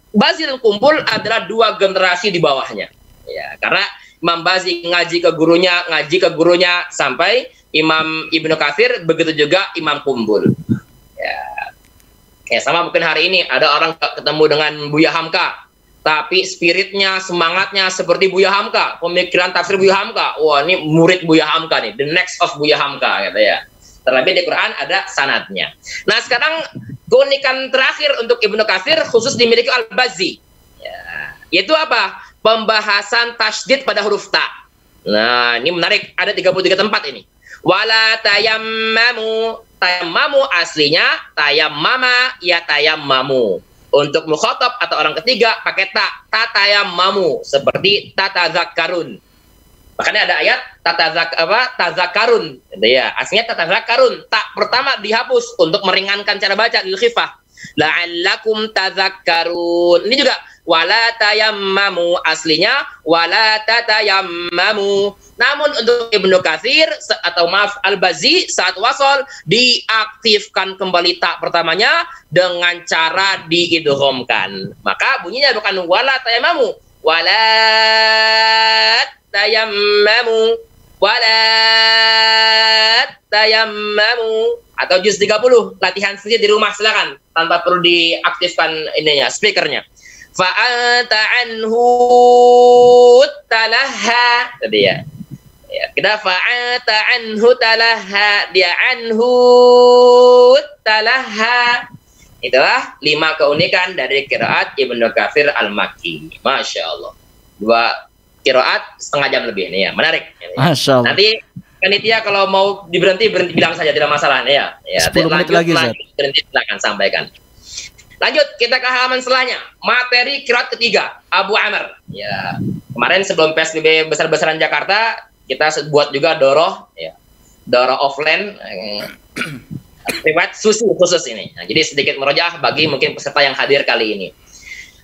Bazzi dan Kumbul adalah 2 generasi di bawahnya. Ya, karena Imam Bazzi ngaji ke gurunya sampai Imam Ibnu Katsir, begitu juga Imam Kumbul. Ya, sama mungkin hari ini ada orang ketemu dengan Buya Hamka, tapi spiritnya, semangatnya seperti Buya Hamka, pemikiran tafsir Buya Hamka. Wah, ini murid Buya Hamka nih, the next of Buya Hamka gitu ya. Terlebih di Quran ada sanadnya. Nah, sekarang keunikan terakhir untuk Ibnu Katsir khusus dimiliki Al-Bazzi. Ya, yaitu apa? Pembahasan tasydid pada huruf ta. Nah, ini menarik. Ada 33 tempat ini. Wala tayammamu. Tayammamu aslinya tayammama ya tayammamu. Untuk mukhatab atau orang ketiga pakai ta. Ta tayammamu. Seperti tatazakkarun. Makanya ada ayat tazakarun, gitu ya. Aslinya tatazakarun. Tak pertama dihapus untuk meringankan cara baca lil khifah. La'allakum tazakkarun. Ini juga wala tayammamu, aslinya wala tatayammamu. Namun untuk Ibnu Katsir atau maaf Al-Bazzi saat wasol diaktifkan kembali tak pertamanya dengan cara diidghamkan. Maka bunyinya bukan wala tayammamu, wala tayammamu wala tayammamu, atau juz 30 latihan sendiri di rumah, silakan tanpa perlu diaktifkan ininya speakernya. Fa anta anhu talaha tadi ya. Kita fa anta anhu talaha, dia anhu talaha. Itulah 5 keunikan dari qiraat Ibnu Katsir Al-Makki. Masya Allah. 2 qiraat setengah jam lebih nih ya, menarik. Masya Allah. Nanti panitia kalau mau berhenti bilang saja, tidak masalah ya. 10 menit lagi, berhenti silakan sampaikan. Lanjut kita ke halaman setelahnya. Materi qiraat ketiga Abu Amr. Ya, kemarin sebelum PSBB besar-besaran Jakarta kita buat juga doroh ya. Doroh offline riwayat susu khusus ini. Nah, jadi sedikit merojaah bagi mungkin peserta yang hadir kali ini.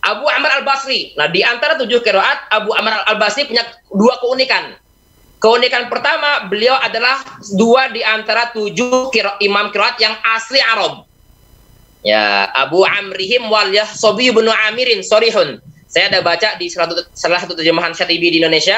Abu Amr Al-Basri. Nah, di antara 7 qiraat, Abu Amr Al-Basri punya 2 keunikan. Keunikan pertama, beliau adalah 2 di antara 7 imam qiraat yang asli Arab. Ya, Abu Amrihim wal Yahsabi bin Amirin sorihun. Saya ada baca di salah satu terjemahan Syatibi di Indonesia,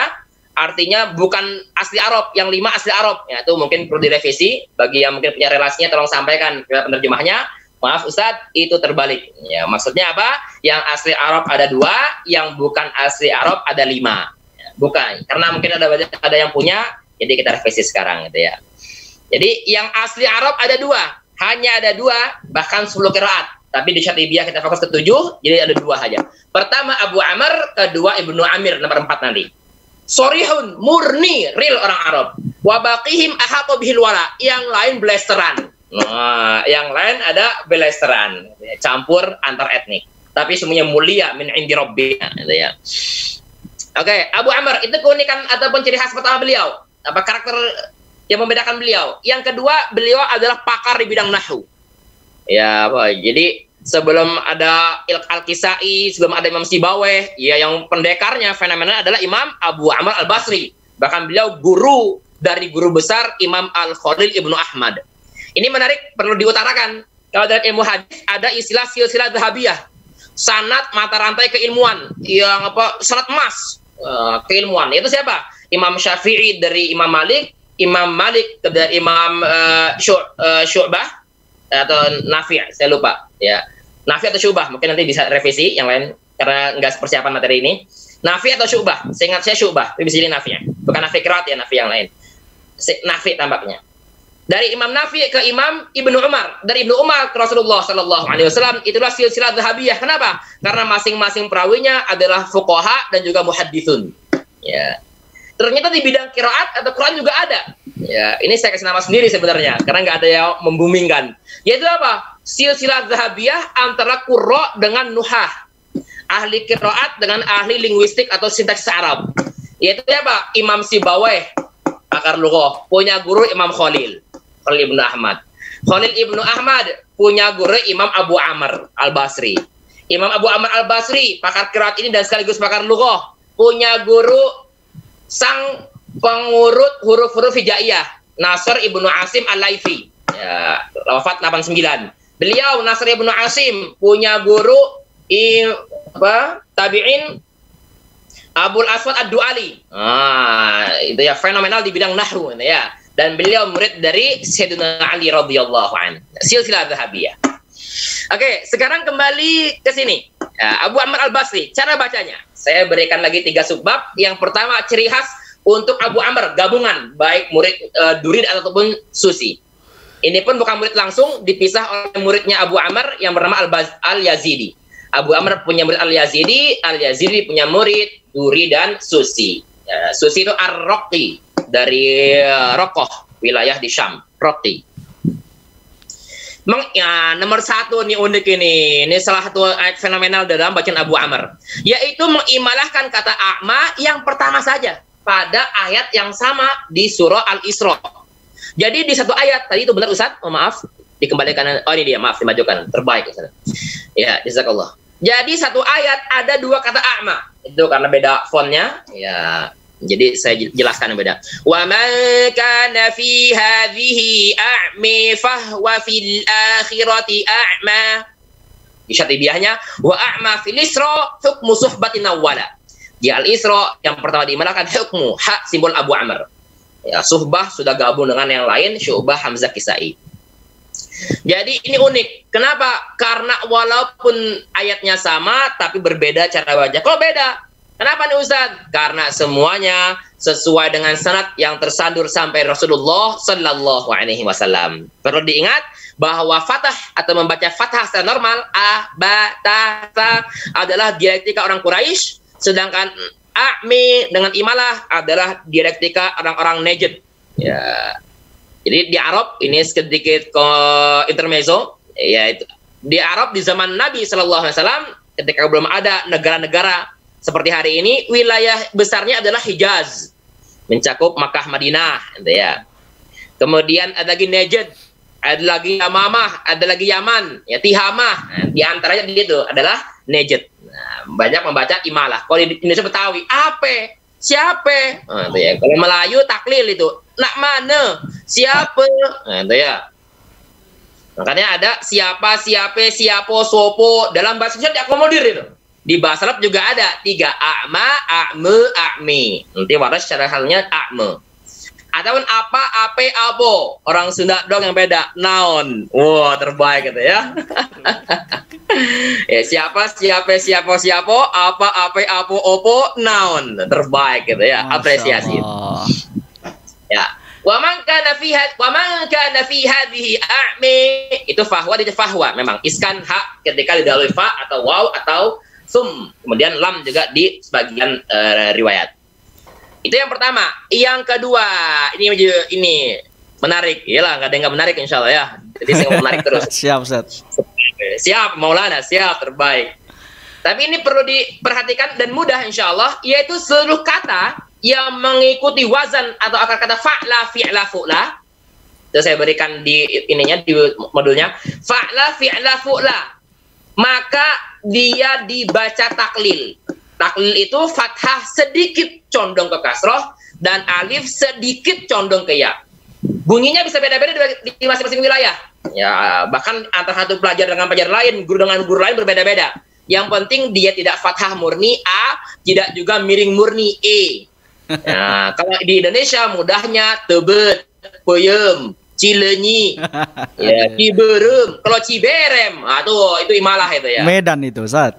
artinya bukan asli Arab, yang 5 asli Arab. Ya, itu mungkin perlu direvisi. Bagi yang mungkin punya relasinya, tolong sampaikan ke penerjemahnya. Maaf Ustadz, itu terbalik. Ya, maksudnya apa? Yang asli Arab ada 2, yang bukan asli Arab ada 5. Ya, bukan, karena mungkin ada yang punya, jadi kita revisi sekarang gitu ya. Jadi yang asli Arab ada 2, hanya ada 2, bahkan 10 qiraat. Tapi di Syatibiyah kita fokus ke 7, jadi ada 2 saja. Pertama Abu Amr, kedua Ibnu Amir, nomor 4 nanti. Sorihun, murni, real orang Arab. Wabaqihim ahaqu bihil wala, yang lain blasteran. Nah, yang lain ada belesteran, campur antar etnik. Tapi semuanya mulia min indi rabbina, gitu ya. Oke, Abu Amr itu keunikan ataupun ciri khas pertama beliau. Apa karakter yang membedakan beliau? Yang kedua, beliau adalah pakar di bidang nahwu. Ya, apa? Jadi sebelum ada Al-Kisai, sebelum ada Imam Sibawayh, ya yang pendekarnya fenomenal adalah Imam Abu Amr Al-Basri. Bahkan beliau guru dari guru besar Imam Al-Khalil Ibnu Ahmad. Ini menarik, perlu diutarakan. Kalau dalam ilmu hadis ada istilah silsilah dhahabiyah, sanad mata rantai keilmuan, yang apa? Sanad emas keilmuan. Itu siapa? Imam Syafi'i dari Imam Malik, Imam Malik dari Imam Syu'bah, atau Nafi', saya lupa ya. Nafi' atau Syu'bah, mungkin nanti bisa revisi yang lain karena nggak persiapan materi ini. Nafi' atau Syu'bah, seingat saya Syu'bah, tapi bisa jadi Nafi' ya. Bukan Nafi' qiraat ya, Nafi' yang lain. Nafi' tampaknya. Dari Imam Nafi' ke Imam Ibnu Umar, dari Ibnu Umar ke Rasulullah sallallahu alaihi wasallam, itulah silsilah dzahabiyah. Kenapa? Karena masing-masing perawinya adalah fuqaha dan juga muhadditsun. Ya. Ternyata di bidang qiraat atau Quran juga ada. Ya, ini saya kasih nama sendiri sebenarnya karena nggak ada yang membumingkan. Yaitu apa? Silsilah dzahabiyah antara qurra dengan nuhah. Ahli qiraat dengan ahli linguistik atau sintaksis Arab. Yaitu apa? Imam Sibawayh, pakar lughah, punya guru Imam Khalil Ibnu Ahmad. Khalil Ibnu Ahmad punya guru Imam Abu Amr Al-Basri. Imam Abu Amr Al-Basri, pakar qiraat ini dan sekaligus pakar lughah, punya guru sang pengurut huruf-huruf hijaiyah, Nasr Ibnu Asim Al-Laifi. Ya, wafat 89. Beliau Nasr Ibnu Asim punya guru tabi'in Abul Aswad Ad-Du'ali. Itu ya fenomenal di bidang nahwu ya. Dan beliau murid dari Sayyidina Ali radhiyallahu anhu. Silsilah dzahabiyah. Oke, sekarang kembali ke sini. Ya, Abu Amr Al-Basri, cara bacanya. Saya berikan lagi 3 subbab. Yang pertama, ciri khas untuk Abu Amr, gabungan baik murid Durid ataupun Susi. Ini pun bukan murid langsung, dipisah oleh muridnya Abu Amr yang bernama Al-Yazidi. Abu Amr punya murid Al-Yazidi, Al-Yazidi punya murid Duri dan Susi. Ya, Susi itu Ar-Raqi dari Rokoh, wilayah di Syam, Raqi. Ya, nomor 1 nih unik ini salah satu ayat fenomenal dalam bacaan Abu Amr, yaitu mengimalahkan kata a'ma yang pertama saja pada ayat yang sama di surah Al-Isra. Jadi di satu ayat tadi itu benar Ustaz, maaf dikembalikan, ini dia, maaf dimajukan, terbaik Ustaz. Ya, jazakallah. Jadi satu ayat ada 2 kata a'ma, itu karena beda fontnya ya. Jadi saya jelaskan yang beda. Wa man kana fi hadhihi a'mi fahuwa fil akhirati a'ma. Di syatibiyahnya wa a'ma fil Isra hukmu suhbatin awwala. Di Al-Isra yang pertama diimalahkan hukmu hak simbol Abu Amr. Ya, suhbah sudah gabung dengan yang lain, Syu'bah, Hamzah, Kisai. Jadi ini unik. Kenapa? Karena walaupun ayatnya sama tapi berbeda cara baca. Kok beda? Kenapa nih Ustaz? Karena semuanya sesuai dengan sanad yang tersandur sampai Rasulullah sallallahu alaihi wasallam. Perlu diingat bahwa fathah atau membaca fathah secara normal a, ba, ta, sa adalah dialektika orang Quraisy, sedangkan a'mi dengan imalah adalah dialektika orang-orang Najd. Ya. Jadi di Arab ini sedikit intermezzo, yaitu di Arab di zaman Nabi sallallahu alaihi wasallam ketika belum ada negara-negara seperti hari ini, wilayah besarnya adalah Hijaz, mencakup Makkah, Madinah, gitu ya. Kemudian ada lagi Najd, ada lagi Yamamah, ada lagi Yaman, ya Tihamah. Nah, di antaranya itu adalah Najd. Nah, banyak membaca imalah. Kalau di Indonesia Betawi, apa? Siapa? Nah, itu ya. Kalau Melayu taklil itu, nak mana? Siapa? Nah, itu ya. Makanya ada siapa, siapa, siapo, sopo. Dalam bahasa Indonesia diakomodir itu. Di bahasa Arab juga ada 3, a'ma, a'me, a'mi. Nanti waras secara halnya a'me. Ataupun apa, ape, apo. Orang Sunda dong yang beda. Naon. Wah, terbaik gitu ya. Ya, siapa, siapa, siapa, siapa, apa, ape, apo, opo, naon. Terbaik gitu ya. Apresiasi. Ya. Wa man kana fi hadhihi a'mi. Itu fahwa di fahwa. Memang iskan hak ketika didahului fa atau waw atau kemudian lam juga di sebagian riwayat. Itu yang pertama. Yang kedua, ini menarik. Iyalah, nggak ada yang nggak menarik insya Allah ya. Jadi saya mau menarik terus. Siap, Ustaz. Siap, Maulana, siap, terbaik. Tapi ini perlu diperhatikan dan mudah insya Allah, yaitu seluruh kata yang mengikuti wazan atau akar kata fa'la, fi'la, fu'la. Itu saya berikan di ininya di modulnya. Fa'la, fi'la, fu'la. Maka dia dibaca taklil. Taklil itu fathah sedikit condong ke kasroh dan alif sedikit condong ke ya. Bunyinya bisa beda-beda di masing-masing wilayah. Ya, bahkan antara satu pelajar dengan pelajar lain, guru dengan guru lain berbeda-beda. Yang penting dia tidak fathah murni a, tidak juga miring murni e. Nah, kalau di Indonesia mudahnya tebet, peyem, Cileunyi, ya, Ciberem. Kalau Ciberem, itu Imalah itu ya. Medan itu, Ustaz.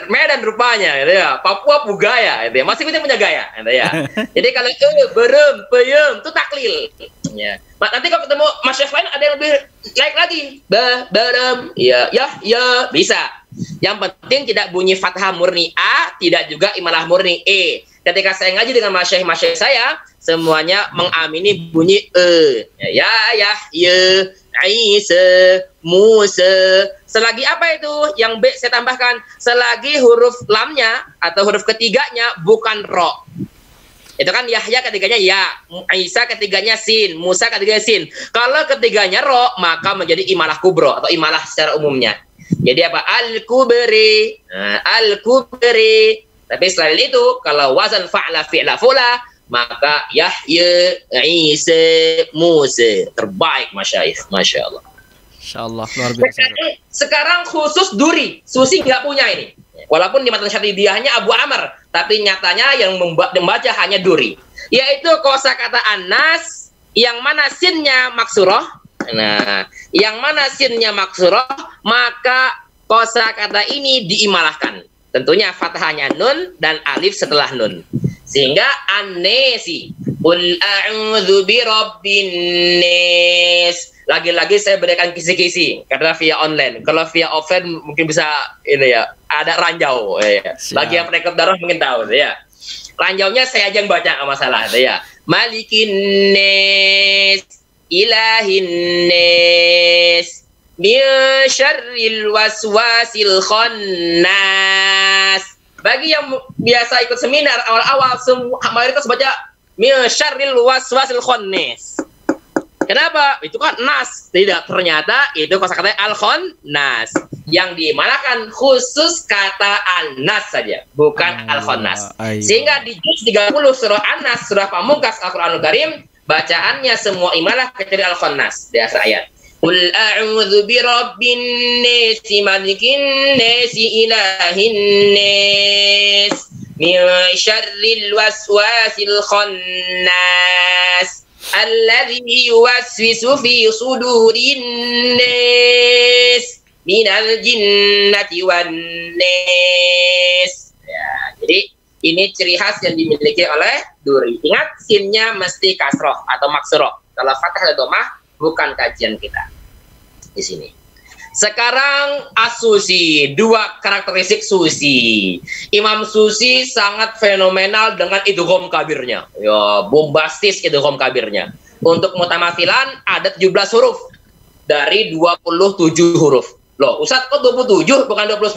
Medan rupanya gitu ya. Papua Bugaya gitu ya. Masing-masing punya gaya gitu ya. Jadi kalau berem, peyem itu taklil. Ya. Nanti kalau ketemu masyayikh lain ada yang lebih like lagi. Berem, ya, bisa. Yang penting tidak bunyi fathah murni A, tidak juga imalah murni E. Ketika saya ngaji dengan masyayikh saya, semuanya mengamini bunyi E. Ya, Isa, Musa. Selagi apa itu? Yang B saya tambahkan, selagi huruf lamnya atau huruf ketiganya bukan ro. Itu kan Yahya ketiganya ya, Isa ketiganya sin, Musa ketiganya sin. Kalau ketiganya ro, maka menjadi imalah kubro atau imalah secara umumnya. Jadi apa? Al-kubri, al-kubri. Tapi selain itu, kalau wazan fa'la fi'la fula, maka Yahya, Isa, Musa. Terbaik masyayikh, Masya Allah. Masya Allah, luar biasa. Sekarang khusus duri, Susi nggak punya ini. Walaupun di matan syadidiyahnya Abu Amr, tapi nyatanya yang membaca hanya duri. Yaitu kosakata Anas, yang mana sinnya maksuroh. Nah, yang mana sinnya maksuroh, maka kosakata ini diimalahkan. Tentunya fathahnya nun dan alif setelah nun. Sehingga anesi. Qul a'udzu birabbin nas. Lagi-lagi saya berikan kisi-kisi karena via online. Kalau via offline mungkin bisa ini ya, ada ranjau ya. Bagi yang penyakit darah mungkin tahu ya. Ranjaunya saya aja yang baca, enggak masalah ya. Malikin nas, ilahin nas, min syarril waswasil khannas. Bagi yang biasa ikut seminar awal-awal, mayoritas baca min syarril waswasil khannas. Kenapa? Itu kan nas. Tidak, ternyata itu kosakata al-khannas. Yang diimalahkan khusus kata an-nas saja, bukan al-khannas. Sehingga di juz 30 surah An-Nas, surah pamungkas Al-Qur'anul Karim, bacaannya semua imalah kecuali al-khannas di akhir ayat. Qul a'udzu birabbin nas, malikin nas, ilahin nas, min syarril waswasil khannas. Alladzi yuwaswisu fi sudurin nas minal jinnati wan nas. Ya, jadi ini ciri khas yang dimiliki oleh duri. Ingat, sinnya mesti kasroh atau maksuroh. Kalau fathah atau dhammah bukan kajian kita di sini. Sekarang as-Susi, dua karakteristik Susi. Imam Susi sangat fenomenal dengan idgham kabirnya. Ya, bombastis idgham kabirnya. Untuk mutamathilan ada 17 huruf dari 27 huruf. Loh, Ustaz kok 27 bukan 29?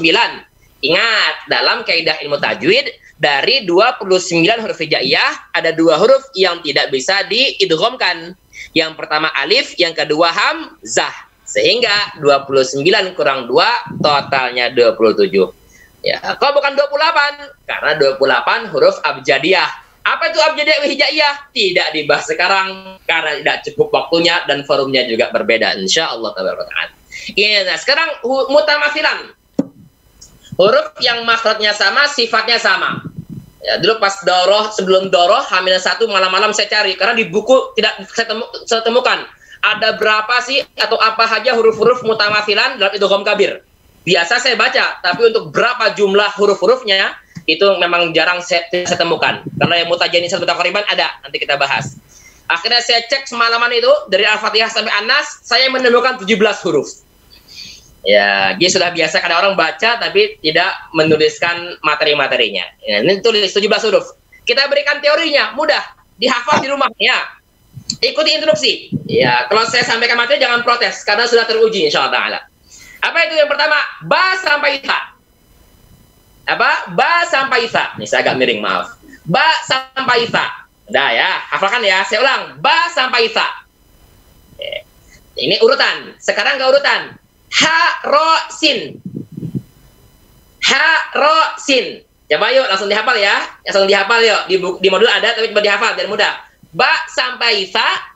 Ingat, dalam kaidah ilmu tajwid dari 29 huruf hijaiyah ada 2 huruf yang tidak bisa diidghamkan. Yang pertama alif, yang kedua hamzah. Sehingga 29 kurang 2 totalnya 27. Ya, kok bukan 28? Karena 28 huruf abjadiyah. Apa itu abjadiyah hijaiyah? Tidak dibahas sekarang karena tidak cukup waktunya dan forumnya juga berbeda, insyaallah taala. Nah, sekarang mutamathilan. Huruf yang makhrajnya sama, sifatnya sama. Ya, dulu pas doroh, sebelum doroh H-1 malam-malam saya cari karena di buku tidak saya temukan. Ada berapa sih atau apa saja huruf-huruf mutamathilan dalam idgham kabir? Biasa saya baca, tapi untuk berapa jumlah huruf-hurufnya itu memang jarang saya temukan. Karena yang mutajanisat mutaqariban ada, nanti kita bahas. Akhirnya saya cek semalaman itu dari Al-Fatihah sampai An-Nas, saya menemukan 17 huruf. Ya, dia sudah biasa kadang orang baca tapi tidak menuliskan materi-materinya. Ya, ini tulis 17 huruf. Kita berikan teorinya, mudah, dihafal di rumah ya. Ikuti instruksi. Ya, kalau saya sampaikan materi jangan protes karena sudah teruji insyaallah taala. Apa itu yang pertama? Ba sampai ta. Apa? Ba sampai ta. Ini saya agak miring, maaf. Ba sampai ta. Udah ya, hafalkan ya. Saya ulang. Ba sampai ta. Ini urutan. Sekarang ke urutan. Ha ro sin. Ha ro sin. Coba yuk langsung dihafal ya. Langsung dihafal yuk. Di modul ada tapi coba dihafal biar mudah. Ba sampai fa,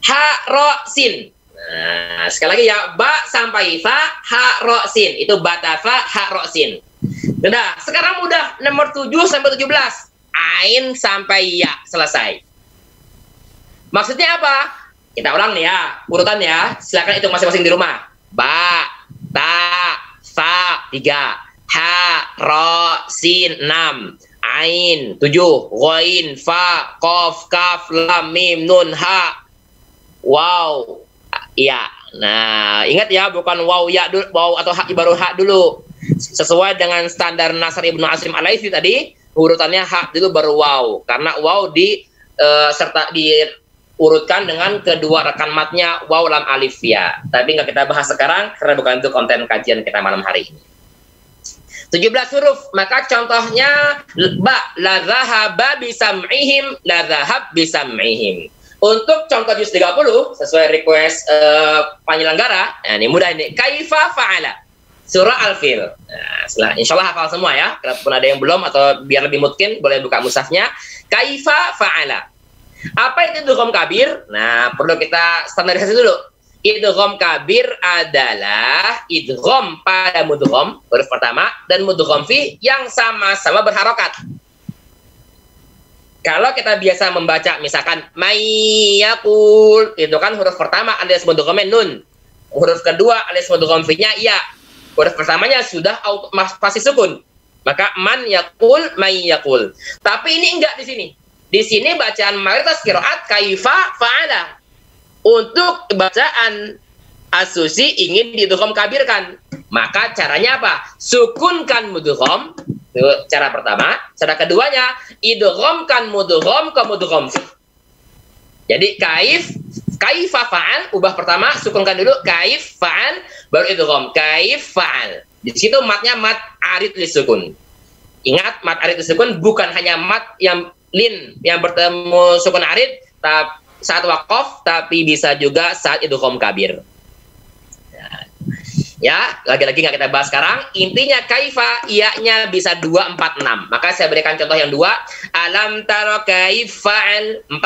ha ro sin. Nah, sekali lagi ya, ba sampai fa, ha ro sin. Itu batafa ha ro sin. Udah, sekarang mudah nomor 7 sampai 17. Ain sampai ya, selesai. Maksudnya apa? Kita ulang nih ya, urutannya. Silakan hitung masing-masing di rumah. Ba, ta, sa 3, ha, ro, sin 6, ain 7, ghain, fa, qaf, kaf, lam, mim, nun, ha, waw, ya. Nah, ingat ya, bukan waw ya dulu, waw atau ha baru ha dulu. Sesuai dengan standar Nasr Ibnu Asim Al-Laitsi tadi, urutannya ha dulu baru waw, karena waw serta diurutkan dengan kedua rekan matnya waw lam alif ya. Tapi nggak kita bahas sekarang karena bukan itu konten kajian kita malam hari ini. 17 huruf, maka contohnya ba, la zahaba bisam'ihim, la zahab bisam'ihim. Untuk contoh juz 30 sesuai request penyelenggara, nah ini mudah ini. Kaifa fa'ala, surah Al-Fil. Nah, insyaallah hafal semua ya. Kalaupun ada yang belum atau biar lebih mungkin boleh buka mushafnya. Kaifa fa'ala. Apa itu idgham kabir? Nah, perlu kita standarisasi dulu. Idgham kabir adalah idgham pada mudgham huruf pertama dan mudgham fi yang sama-sama berharokat. Kalau kita biasa membaca misalkan mayyaqul, itu kan huruf pertama alias mudghamnya nun. Huruf kedua alias mudgham fi-nya ya. Huruf pertamanya sudah pasti sukun. Maka man yaqul mayyaqul. Tapi ini enggak di sini. Di sini bacaan mayoritas qiraat kaifa fa'ala. Untuk bacaan As-Susi ingin diidgham kabirkan. Maka caranya apa? Sukunkan mudgham. Itu cara pertama. Cara keduanya, idghamkan mudgham ke mudgham. Jadi kaifa fa'al, ubah pertama, sukunkan dulu kaif fa'al, baru idgham kaif fa'al. Di situ matnya mat arid lisukun. Ingat, mat arid lisukun bukan hanya mat yang lin yang bertemu sukun arid saat waqaf, tapi bisa juga saat idgham kabir. Ya, lagi-lagi nggak kita bahas sekarang. Intinya kaifa, iya-nya bisa 2, 4, 6. Maka saya berikan contoh yang 2. Alam taro kaifa'al 4.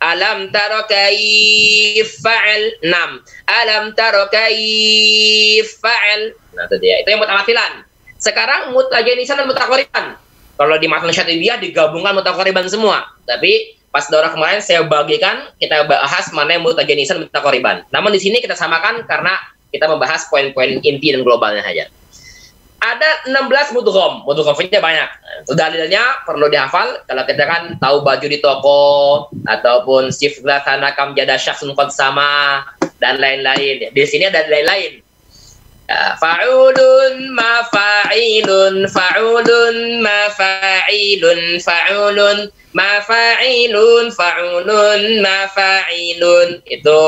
Alam taro kaifa'al 6. Alam taro kaifa'al. Nah, itu dia. Itu yang mutamatilan. Sekarang mutajanisan dan mutaqariban. Kalau di matan Syatibiyah digabungkan mutaqariban semua. Tapi pas daurah kemarin saya bagikan, kita bahas mana yang mutajanisan dan mutaqariban. Namun di sini kita samakan karena kita membahas poin-poin inti dan globalnya saja. Ada 16 mudgham. Mudgham-nya banyak. Itu dalilnya perlu dihafal. Kalau kita kan tahu baju di toko ataupun sifat tanakam jada syakhsun qad sama dan lain-lain. Di sini ada lain-lain. Fa'ulun mafa'ilun fa'ulun mafa'ilun fa'ulun mafa'ilun fa'ulun mafa'ilun. Itu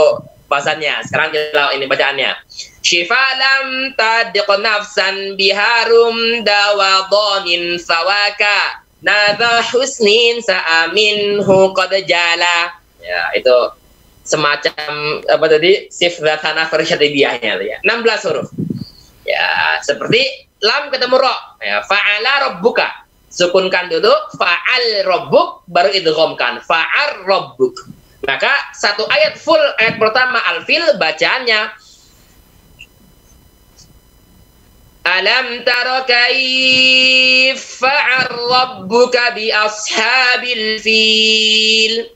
bahasannya. Sekarang kita ini bacaannya. Shifalam tadiq nafsan biharum dawadanin sawaka nadha husnin sa'aminhu qad jala. Ya, itu semacam apa tadi? Sifat tanah Syatibiyahnya ya. 16 huruf. Ya, seperti lam ketemu ro. Ya, fa'ala rabbuka. Sukunkan dulu fa'al rabbuk baru idghamkan fa'ar rabbuk. Maka satu ayat full, ayat pertama Al-Fil bacaannya Alam tara kaifa fa'al rabbuka bi ashabil fil.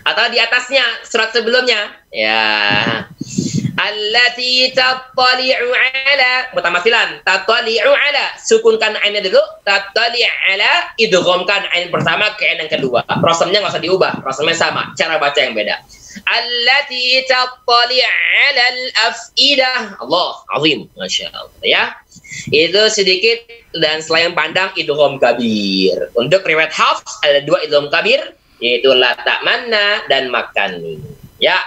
Atau di atasnya surat sebelumnya ya. Allati tattali'u ala mutamasilan tattali'u ala sukunkan ainnya dulu tattali'u ala idghamkan ain pertama ke ain yang kedua. Rasamnya nggak usah diubah, rasamnya sama, cara baca yang beda. Allati tattali'u ala al-afidah. Allah azim, masyaallah ya. Itu sedikit dan selain pandang idgham kabir. Untuk riwayat Hafs ada 2 idgham kabir yaitu la ta'manna dan makani. Ya.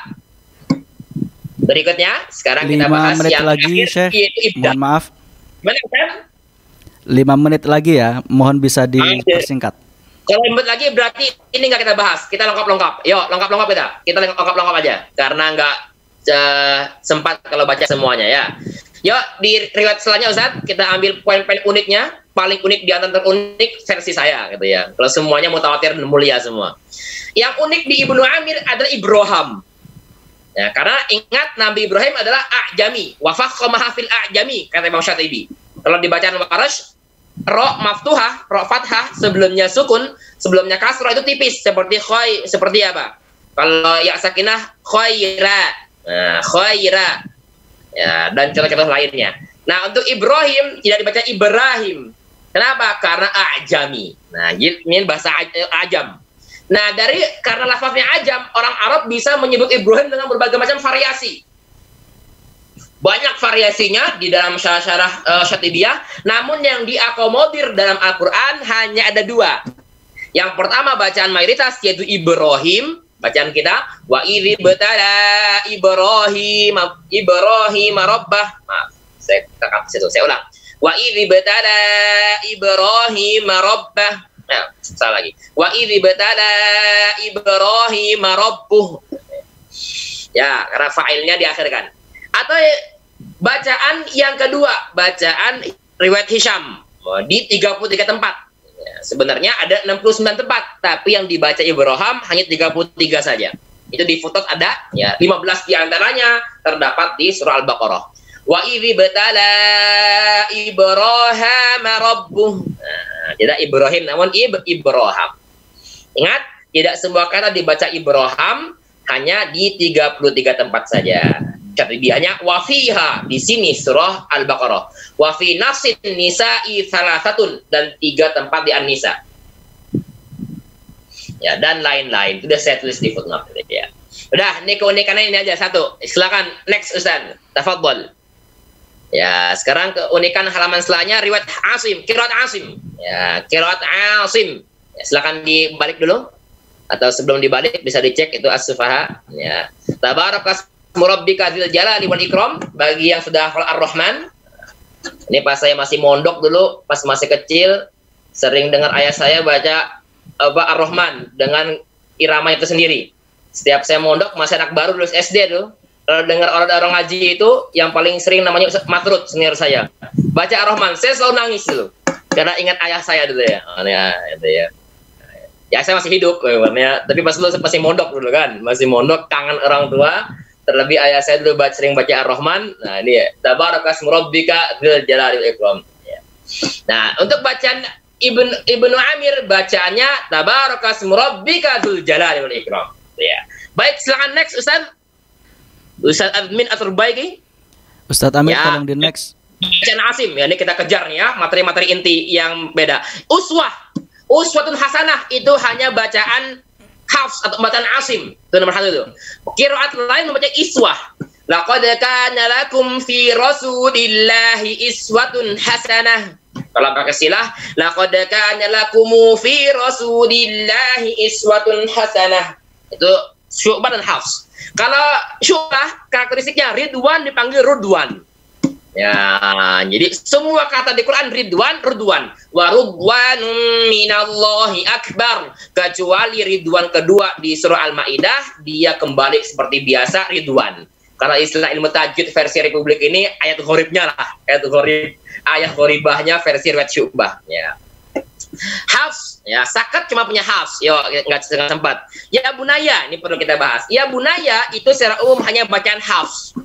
Berikutnya, sekarang kita bahas yang lagi, akhir, Syekh. Mohon maaf. Mana, kan? 5 menit lagi ya, mohon bisa dipersingkat. Kalau 5 menit lagi berarti ini nggak kita bahas, kita lengkap-lengkap. Yuk, lengkap-lengkap kita lengkap-lengkap aja, karena nggak sempat kalau baca semuanya ya. Yuk, di riwayat selanjutnya Ustaz, kita ambil poin-poin uniknya, paling unik di antara terunik versi saya gitu ya. Kalau semuanya mutawatir dan mulia semua. Yang unik di Ibnu Amir adalah Ibrahim. Ya, karena ingat Nabi Ibrahim adalah a'jami, wa fakhamaha fil a'jami kata Imam Syatibi. Kalau dibacaan Warash, ro maftuhah, ro fathah sebelumnya sukun, sebelumnya kasrah itu tipis seperti khoy, seperti apa? Kalau ya sakinah khaira. Nah, khaira. Ya, dan contoh-contoh lainnya. Nah, untuk Ibrahim tidak dibaca Ibrahim. Kenapa? Karena ajami. Nah, ini bahasa ajam. Nah, karena lafaznya ajam, orang Arab bisa menyebut Ibrahim dengan berbagai macam variasi. Banyak variasinya di dalam syarah Syatibiyah, namun yang diakomodir dalam Al-Quran hanya ada 2. Yang pertama bacaan mayoritas yaitu Ibrahim. Bacaan kita wa idzi betala Ibrahim rabbah. Maaf, saya tekan situ. Saya ulang. Wa idzi betala Ibrahim rabbah. Nah, salah lagi. Wa idzi betala Ibrahim rabbuh. Ya, karena fa'ilnya diakhirkan. Atau bacaan yang kedua, bacaan riwayat Hisham di 33 tempat. Ya, sebenarnya ada 69 tempat, tapi yang dibaca Ibrahim hanya 33 saja. Itu di footnote ada, ya 15 diantaranya terdapat di surah Al-Baqarah. Wa idzi betala Ibrahim rabbuh. Nah, tidak Ibrahim namun Ibrahim. Ingat, tidak semua kata dibaca Ibrahim, hanya di 33 tempat saja. Syatibiyahnya wafiha di sini surah Al-Baqarah. Wafi nafsin nisa'i salasatun, dan 3 tempat di An-Nisa. Ya, dan lain-lain. Sudah saya tulis di footnote ya. Udah, ini keunikannya ini aja satu. Silakan next Ustaz. Tafadhol. Ya, sekarang keunikan halaman setelahnya riwayat Asim, qiraat Asim. Ya, qiraat Asim. Ya, silakan dibalik dulu. Atau sebelum dibalik bisa dicek itu as-sufaha. Ya. Tabarakas Murabbika dzil jalali wal ikram, bagi yang sudah hafal Ar-Rahman. Ini pas saya masih mondok dulu, pas masih kecil, sering dengar ayah saya baca Ar-Rahman dengan irama itu sendiri. Setiap saya mondok, masih anak baru lulus SD tuh, kalau dengar orang ngaji itu yang paling sering namanya Ustaz Matrud, senior saya. Baca Ar-Rahman, saya selalu nangis dulu. Karena ingat ayah saya dulu ya. Itu ya. Ya saya masih hidup, tapi pas dulu masih mondok dulu kan, masih mondok, kangen orang tua. Terlebih ayah saya dulu sering baca Ar-Rahman. Nah ini ya, tabarakas murabbika dzil jalali wal ikram. Ya. Nah untuk bacaan Ibnu Amir bacaannya tabarakas murabbika dzil jalali wal ikram. Ya. Baik, silakan next Ustaz Admin At-Turbaiki. Ustaz Amir ya. tolong di next. Bacaan Asim ya, ini kita kejar nih ya, materi-materi inti yang beda. Uswatun hasanah itu hanya bacaan Hafs atau bacaan Asim, itu nomor 1 itu. Qiraat lain membaca iswah. Laqad kana lakum fi Rasulillahi iswatun hasanah. Kalau pakai silah, laqad kana lakum fi Rasulillahi iswatun hasanah. Itu Syu'bah dan Hafs. Kalau Syu'bah karakteristiknya Ridwan dipanggil Rudwan. Ya, jadi semua kata di Quran Ridwan. Wa ridwanum minallahi akbar, kecuali Ridwan kedua di surah Al-Maidah, dia kembali seperti biasa Ridwan. Karena istilah ilmu tajwid versi Republik ini ayat gharibnya lah, ayat gharibahnya versi riwayat Syu'bah ya. Hafs, ya sakat cuma punya Hafs, yo nggak sempat. Ya Bunaya, ini perlu kita bahas. Ya Bunaya itu secara umum hanya bacaan Hafs.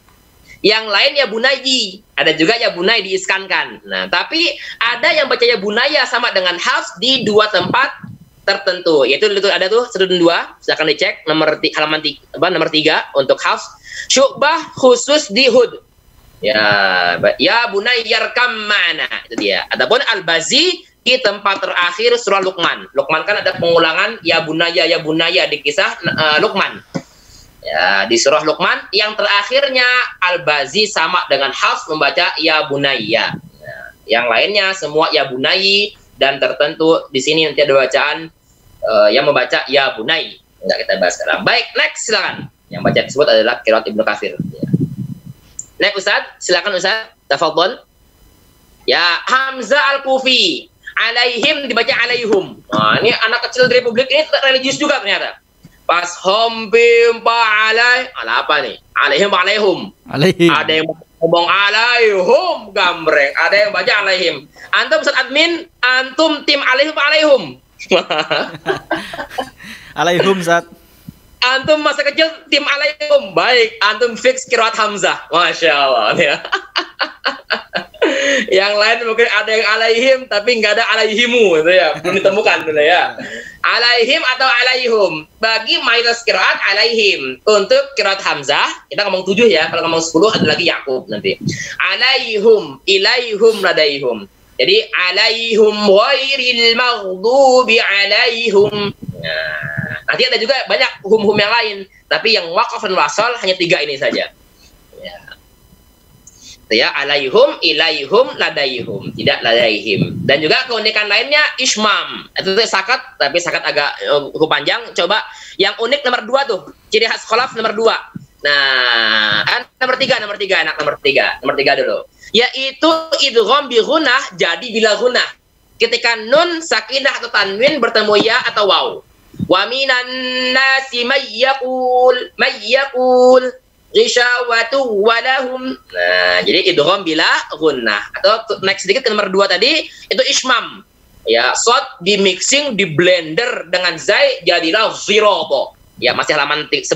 Yang lain ya Bunayi, ada juga ya Bunai diiskankan. Nah, tapi ada yang baca ya Bunaya sama dengan Hafs di 2 tempat tertentu. Yaitu ada tuh sudut 2, silakan dicek nomor halaman nomor 3 untuk Hafs. Syu'bah khusus di Hud. Ya Bunai yarkam mana, itu dia. Adapun Al-Bazi di tempat terakhir surah Luqman. Luqman kan ada pengulangan ya Bunaya di kisah Luqman. Ya, di surah Luqman yang terakhirnya Al-Bazi sama dengan Hafs membaca ya Bunayya. Ya, yang lainnya semua ya Bunayi, dan tertentu di sini nanti ada bacaan yang membaca ya Bunay. Enggak kita bahas sekarang. Baik, next silakan. Yang baca tersebut adalah qiraat Ibnu Katsir. Ya. Next Ustaz, silakan Ustaz. Tafadhol. Ya Hamzah Al-Kufi. Alaihim dibaca alaihum. Nah, ini anak kecil di Republik ini religius juga ternyata. Pas hompim alai, ala apa nih? Alaihim alaihum. Ada yang ngomong alaihum gambreng, ada yang baca alaihim. Antum Ustaz Admin, antum tim alaihim alaihum. Alaihum Ustaz. Antum masa kecil tim alaihum. Baik, antum fix qiraat Hamzah. Masya Allah ya. Yang lain mungkin ada yang alaihim tapi nggak ada alaihimu itu ya, belum ditemukan gitu ya. Alaihim atau alaihum? Bagi mayoritas qiraat alaihim. Untuk qiraat Hamzah, kita ngomong 7 ya. Kalau ngomong 10 ada lagi Yakub nanti. Alaihum, ilaihum, ladaihum. Jadi alaihum ghairil maghdubi alaihum. Nah, nanti ada juga banyak hum-hum yang lain, tapi yang waqaf dan wasal hanya 3 ini saja. Ya, alaihum, ilaihum, ladaihum, tidak ladaihim. Dan juga keunikan lainnya ismam. Itu sakat, tapi sakat agak panjang. Coba yang unik nomor 2 tuh. Ciri khas kholaf nomor 2. Nah, nomor 3, nomor 3 dulu. Yaitu idgham bi ghunnah jadi bila ghunnah. Ketika nun sakinah atau tanwin bertemu ya atau waw. Wa minan nasi mayyaqul Rishawatu walahum. Nah, jadi idgham bila gunnah. Atau naik sedikit ke nomor 2 tadi, itu ismam. Ya, shad di mixing, di blender dengan zai jadilah ziroto. Ya, masih halaman 11,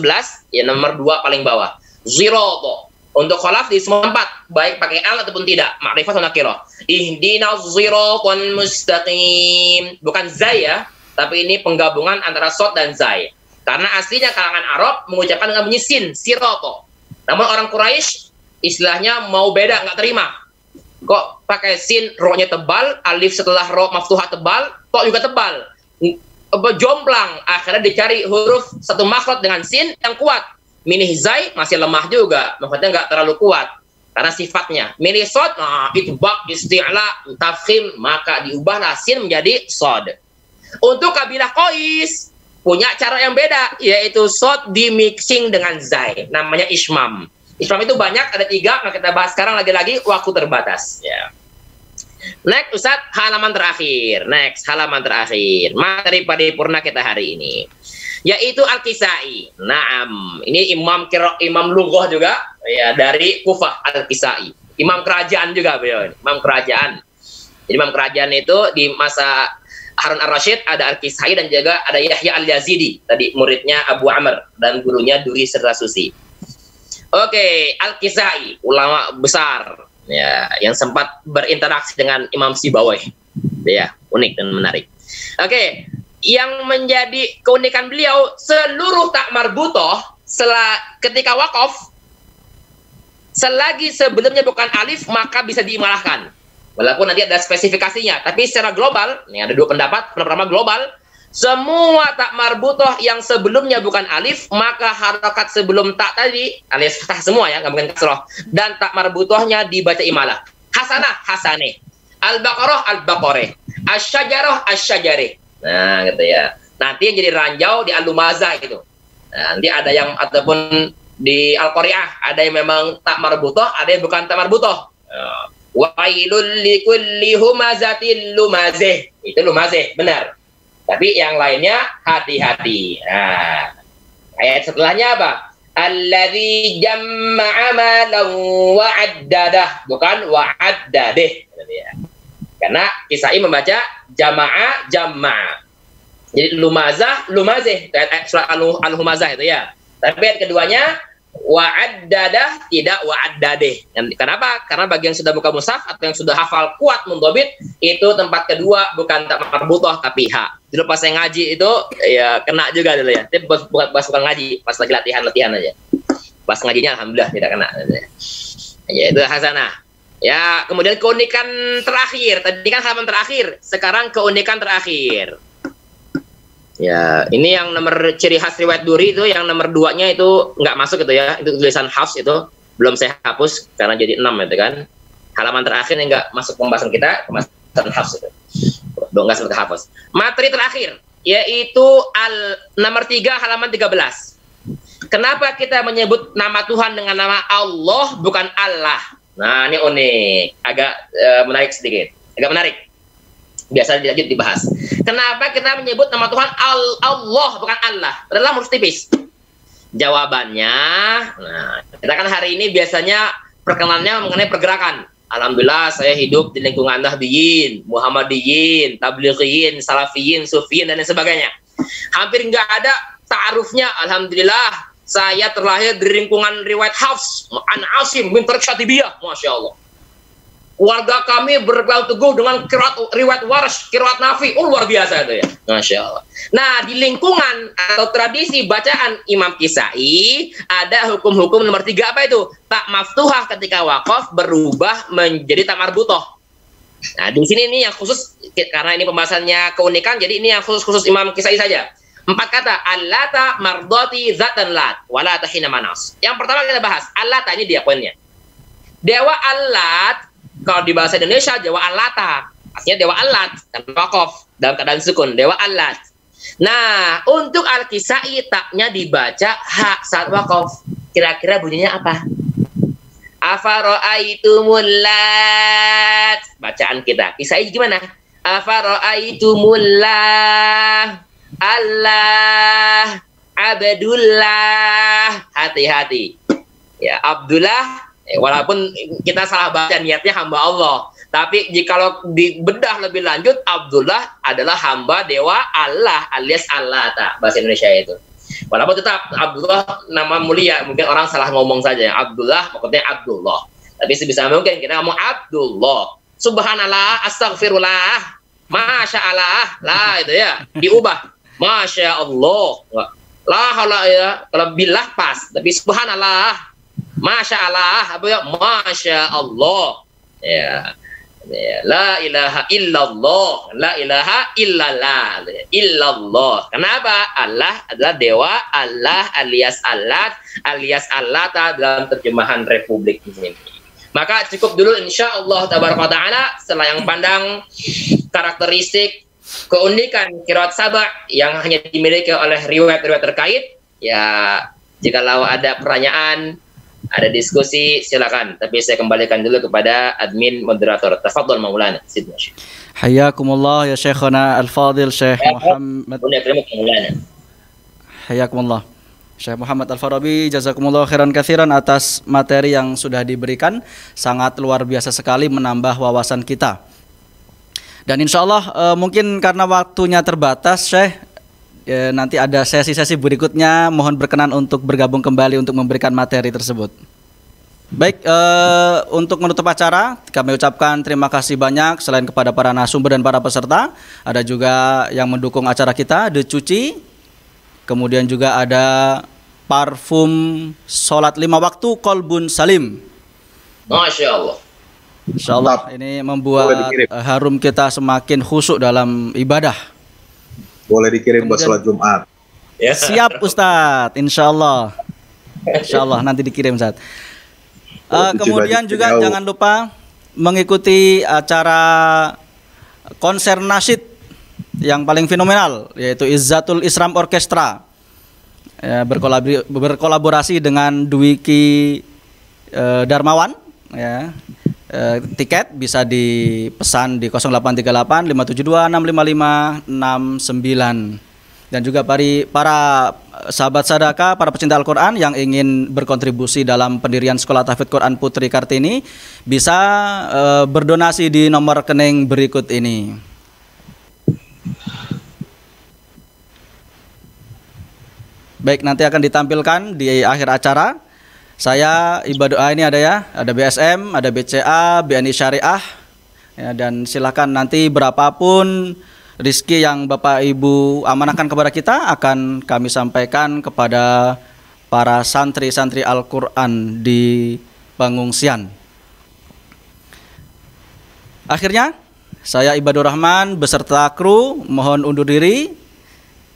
ya nomor 2 paling bawah. Ziroto. Untuk kholaf di semua 4, baik pakai al ataupun tidak, ma'rifat atau nakirah. Ihdinas ziratal mustaqim. Bukan zai ya, tapi ini penggabungan antara shad dan zai. Karena aslinya kalangan Arab mengucapkan dengan bunyi sin, siroto. Namun orang Quraisy istilahnya mau beda, nggak terima. Kok pakai sin, ro-nya tebal, alif setelah ro maftuhah tebal, to juga tebal. Jomplang, akhirnya dicari huruf satu makhraj dengan sin yang kuat. Milih zai masih lemah juga, maksudnya nggak terlalu kuat. Karena sifatnya. Milih sod, itbaq, isti'la, tafkhim, maka diubahlah sin menjadi sod. Untuk kabilah Qais, punya cara yang beda, yaitu shad di mixing dengan zai, namanya ismam. Ismam itu banyak, ada 3, nah kita bahas sekarang lagi-lagi, waktu terbatas. Ya. Next, Ustaz, halaman terakhir. Materi paripurna kita hari ini, yaitu Al-Kisai. Naam, ini imam lughah juga, ya, dari Kufah, Al-Kisai. Imam kerajaan juga beliau, imam kerajaan. Jadi imam kerajaan itu di masa Harun ar-Rasyid ada Al-Kisai dan juga ada Yahya al-Yazidi, tadi muridnya Abu Amr dan gurunya Duri Serdasusi. Oke, Al-Kisai, ulama besar ya, yang sempat berinteraksi dengan Imam Sibawayh. Ya, unik dan menarik. Oke, yang menjadi keunikan beliau, seluruh tak marbutoh ketika wakaf, selagi sebelumnya bukan alif maka bisa diimalahkan. Walaupun nanti ada spesifikasinya, tapi secara global, ini ada 2 pendapat. Pertama global, semua tak marbutoh yang sebelumnya bukan alif, maka harokat sebelum tak tadi, alias fathah semua ya, nggak mungkin kasroh, dan tak marbutohnya dibaca imalah. Hasanah, hasaneh. Al-Baqarah, al-Baqareh. Asyajarah, asyajareh. Nah, gitu ya. Nanti yang jadi ranjau di Al-Lumazah gitu. Nah, nanti ada yang, ataupun di Al-Qari'ah, ada yang memang tak marbutoh, ada yang bukan tak marbutoh. Wailul likulli humazatil lumazeh. Itu lumazeh, benar. Tapi yang lainnya hati-hati. Nah, ayat setelahnya apa? Alladzi jamma'a malan wa'addadah, bukan wa'addadeh. Karena Kisai membaca jama'a jamma'a. Jadi lumazah, lumazeh. Surat Al-Humazah itu ya. Tapi ayat keduanya wa'addadah, tidak wa'addadeh. Kenapa? Karena bagi yang sudah buka mushaf atau yang sudah hafal kuat mundhabit, itu tempat kedua bukan tak marbutoh tapi ha. Dulu pas saya ngaji itu ya kena juga dulu ya. Tapi bukan ngaji, pas lagi latihan aja. Pas ngajinya alhamdulillah tidak kena. Ya itu hasanah. Ya, kemudian keunikan terakhir. Tadi kan halaman terakhir, sekarang keunikan terakhir. Ya, ini yang nomor ciri khas riwayat Duri itu, yang nomor 2-nya itu nggak masuk gitu ya. Itu tulisan Hafs itu belum saya hapus karena jadi 6 itu kan. Halaman terakhir yang nggak masuk pembahasan kita, pembahasan Hafs itu. Nggak sempat hapus. Materi terakhir yaitu nomor 3 halaman 13. Kenapa kita menyebut nama Tuhan dengan nama Allah bukan Allah? Nah, ini unik, agak menarik sedikit, agak menarik. Biasa dilanjut dibahas. Kenapa kita menyebut nama Tuhan Allah bukan Allah? Adalah huruf tipis. Jawabannya, nah, kita kan hari ini biasanya perkenalannya mengenai pergerakan. Alhamdulillah saya hidup di lingkungan Nahdiyin, Muhammadiyin, Tablighiyin, Salafiyin, Sufiyin dan lain sebagainya. Hampir nggak ada ta'arufnya. Alhamdulillah saya terlahir di lingkungan riwayat Hafs, An Asim bin Tariq Syatibiyah, Masya Allah. warga kami berpegang teguh dengan riwayat Warsh, qiraat Nafi. Oh, luar biasa itu ya. Masya Allah. Nah, di lingkungan atau tradisi bacaan Imam Kisai ada hukum-hukum nomor 3 apa itu? Tak maftuhah ketika wakaf berubah menjadi tak marbutoh. Nah, di sini ini yang khusus karena ini pembahasannya keunikan, jadi ini yang khusus Imam Kisai saja. 4 kata, allata mardati zatan lat wala tahina manas. Yang pertama kita bahas allata, ini dia poinnya. Dewa Allat, kalau di bahasa Indonesia Dewa Allata, artinya Dewa Allat dan wakaf dalam keadaan sukun, Dewa Allat. Nah, untuk Al-Kisai taknya dibaca hak saat wakaf. Kira-kira bunyinya apa? Afara'aitumul lat. Bacaan kita. Kisai gimana? Afara'aitumul lat. Allah Abdullah. Hati-hati. Ya, Abdullah. Walaupun kita salah baca niatnya hamba Allah, tapi jikalau dibedah lebih lanjut, Abdullah adalah hamba Dewa Allah alias Allata, bahasa Indonesia itu. Walaupun tetap Abdullah nama mulia, mungkin orang salah ngomong saja. Abdullah maksudnya Abdullah, tapi sebisa mungkin kita ngomong Abdullah. Subhanallah, astagfirullah, masya Allah, lah itu ya diubah, masya Allah, lah kalau ya kalau billah pas, tapi subhanallah. Masya Allah, apa ya? Masya Allah. Ya. La ilaha illallah, la ilaha illallah, illallah. Kenapa? Allah adalah Dewa, Allah alias Allat, alias Allata dalam terjemahan Republik ini. Maka cukup dulu insya Allah ta'ala setelah yang pandang karakteristik keunikan qiraat Sabah yang hanya dimiliki oleh riwayat-riwayat terkait. Ya, jikalau ada pertanyaan, ada diskusi, silakan. Tapi saya kembalikan dulu kepada admin moderator. Tafadhol Maulana. Hayakumullah ya Syekhana Al-Fadil Syekh Muhammad. Hayakumullah. Syekh Muhammad Al-Farabi, jazakumullah khairan katsiran atas materi yang sudah diberikan. Sangat luar biasa sekali menambah wawasan kita. Dan insya Allah mungkin karena waktunya terbatas, Syekh, nanti ada sesi-sesi berikutnya, mohon berkenan untuk bergabung kembali untuk memberikan materi tersebut. Baik, untuk menutup acara kami ucapkan terima kasih banyak selain kepada para narasumber dan para peserta, ada juga yang mendukung acara kita, The Cuci, kemudian juga ada parfum sholat 5 waktu Kolbun Salim. Masya Allah. Insya Allah ini membuat harum kita semakin khusyuk dalam ibadah. Boleh dikirim buat sholat Jumat. Ya. Siap Ustadz, insya Allah. Insya Allah nanti dikirim Ustadz. Kemudian juga jangan lupa mengikuti acara konser nasyid yang paling fenomenal, yaitu Izzatul Islam Orkestra, ya, berkolaborasi dengan Dwiki Darmawan, ya. Tiket bisa dipesan di 0838 572 655 69. Dan juga para sahabat sadaka, para pecinta Al-Quran yang ingin berkontribusi dalam pendirian Sekolah Tahfidz Quran Putri Kartini bisa berdonasi di nomor rekening berikut ini. Baik, nanti akan ditampilkan di akhir acara. Saya ibadah ini ada ya, ada BSM, ada BCA, BNI Syariah, ya, dan silakan nanti berapapun rizki yang Bapak Ibu amanahkan kepada kita akan kami sampaikan kepada para santri-santri Al-Quran di pengungsian. Akhirnya, saya Ibadur Rahman beserta kru mohon undur diri.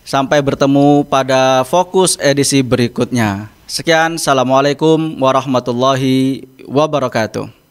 Sampai bertemu pada fokus edisi berikutnya. Sekian, assalamualaikum warahmatullahi wabarakatuh.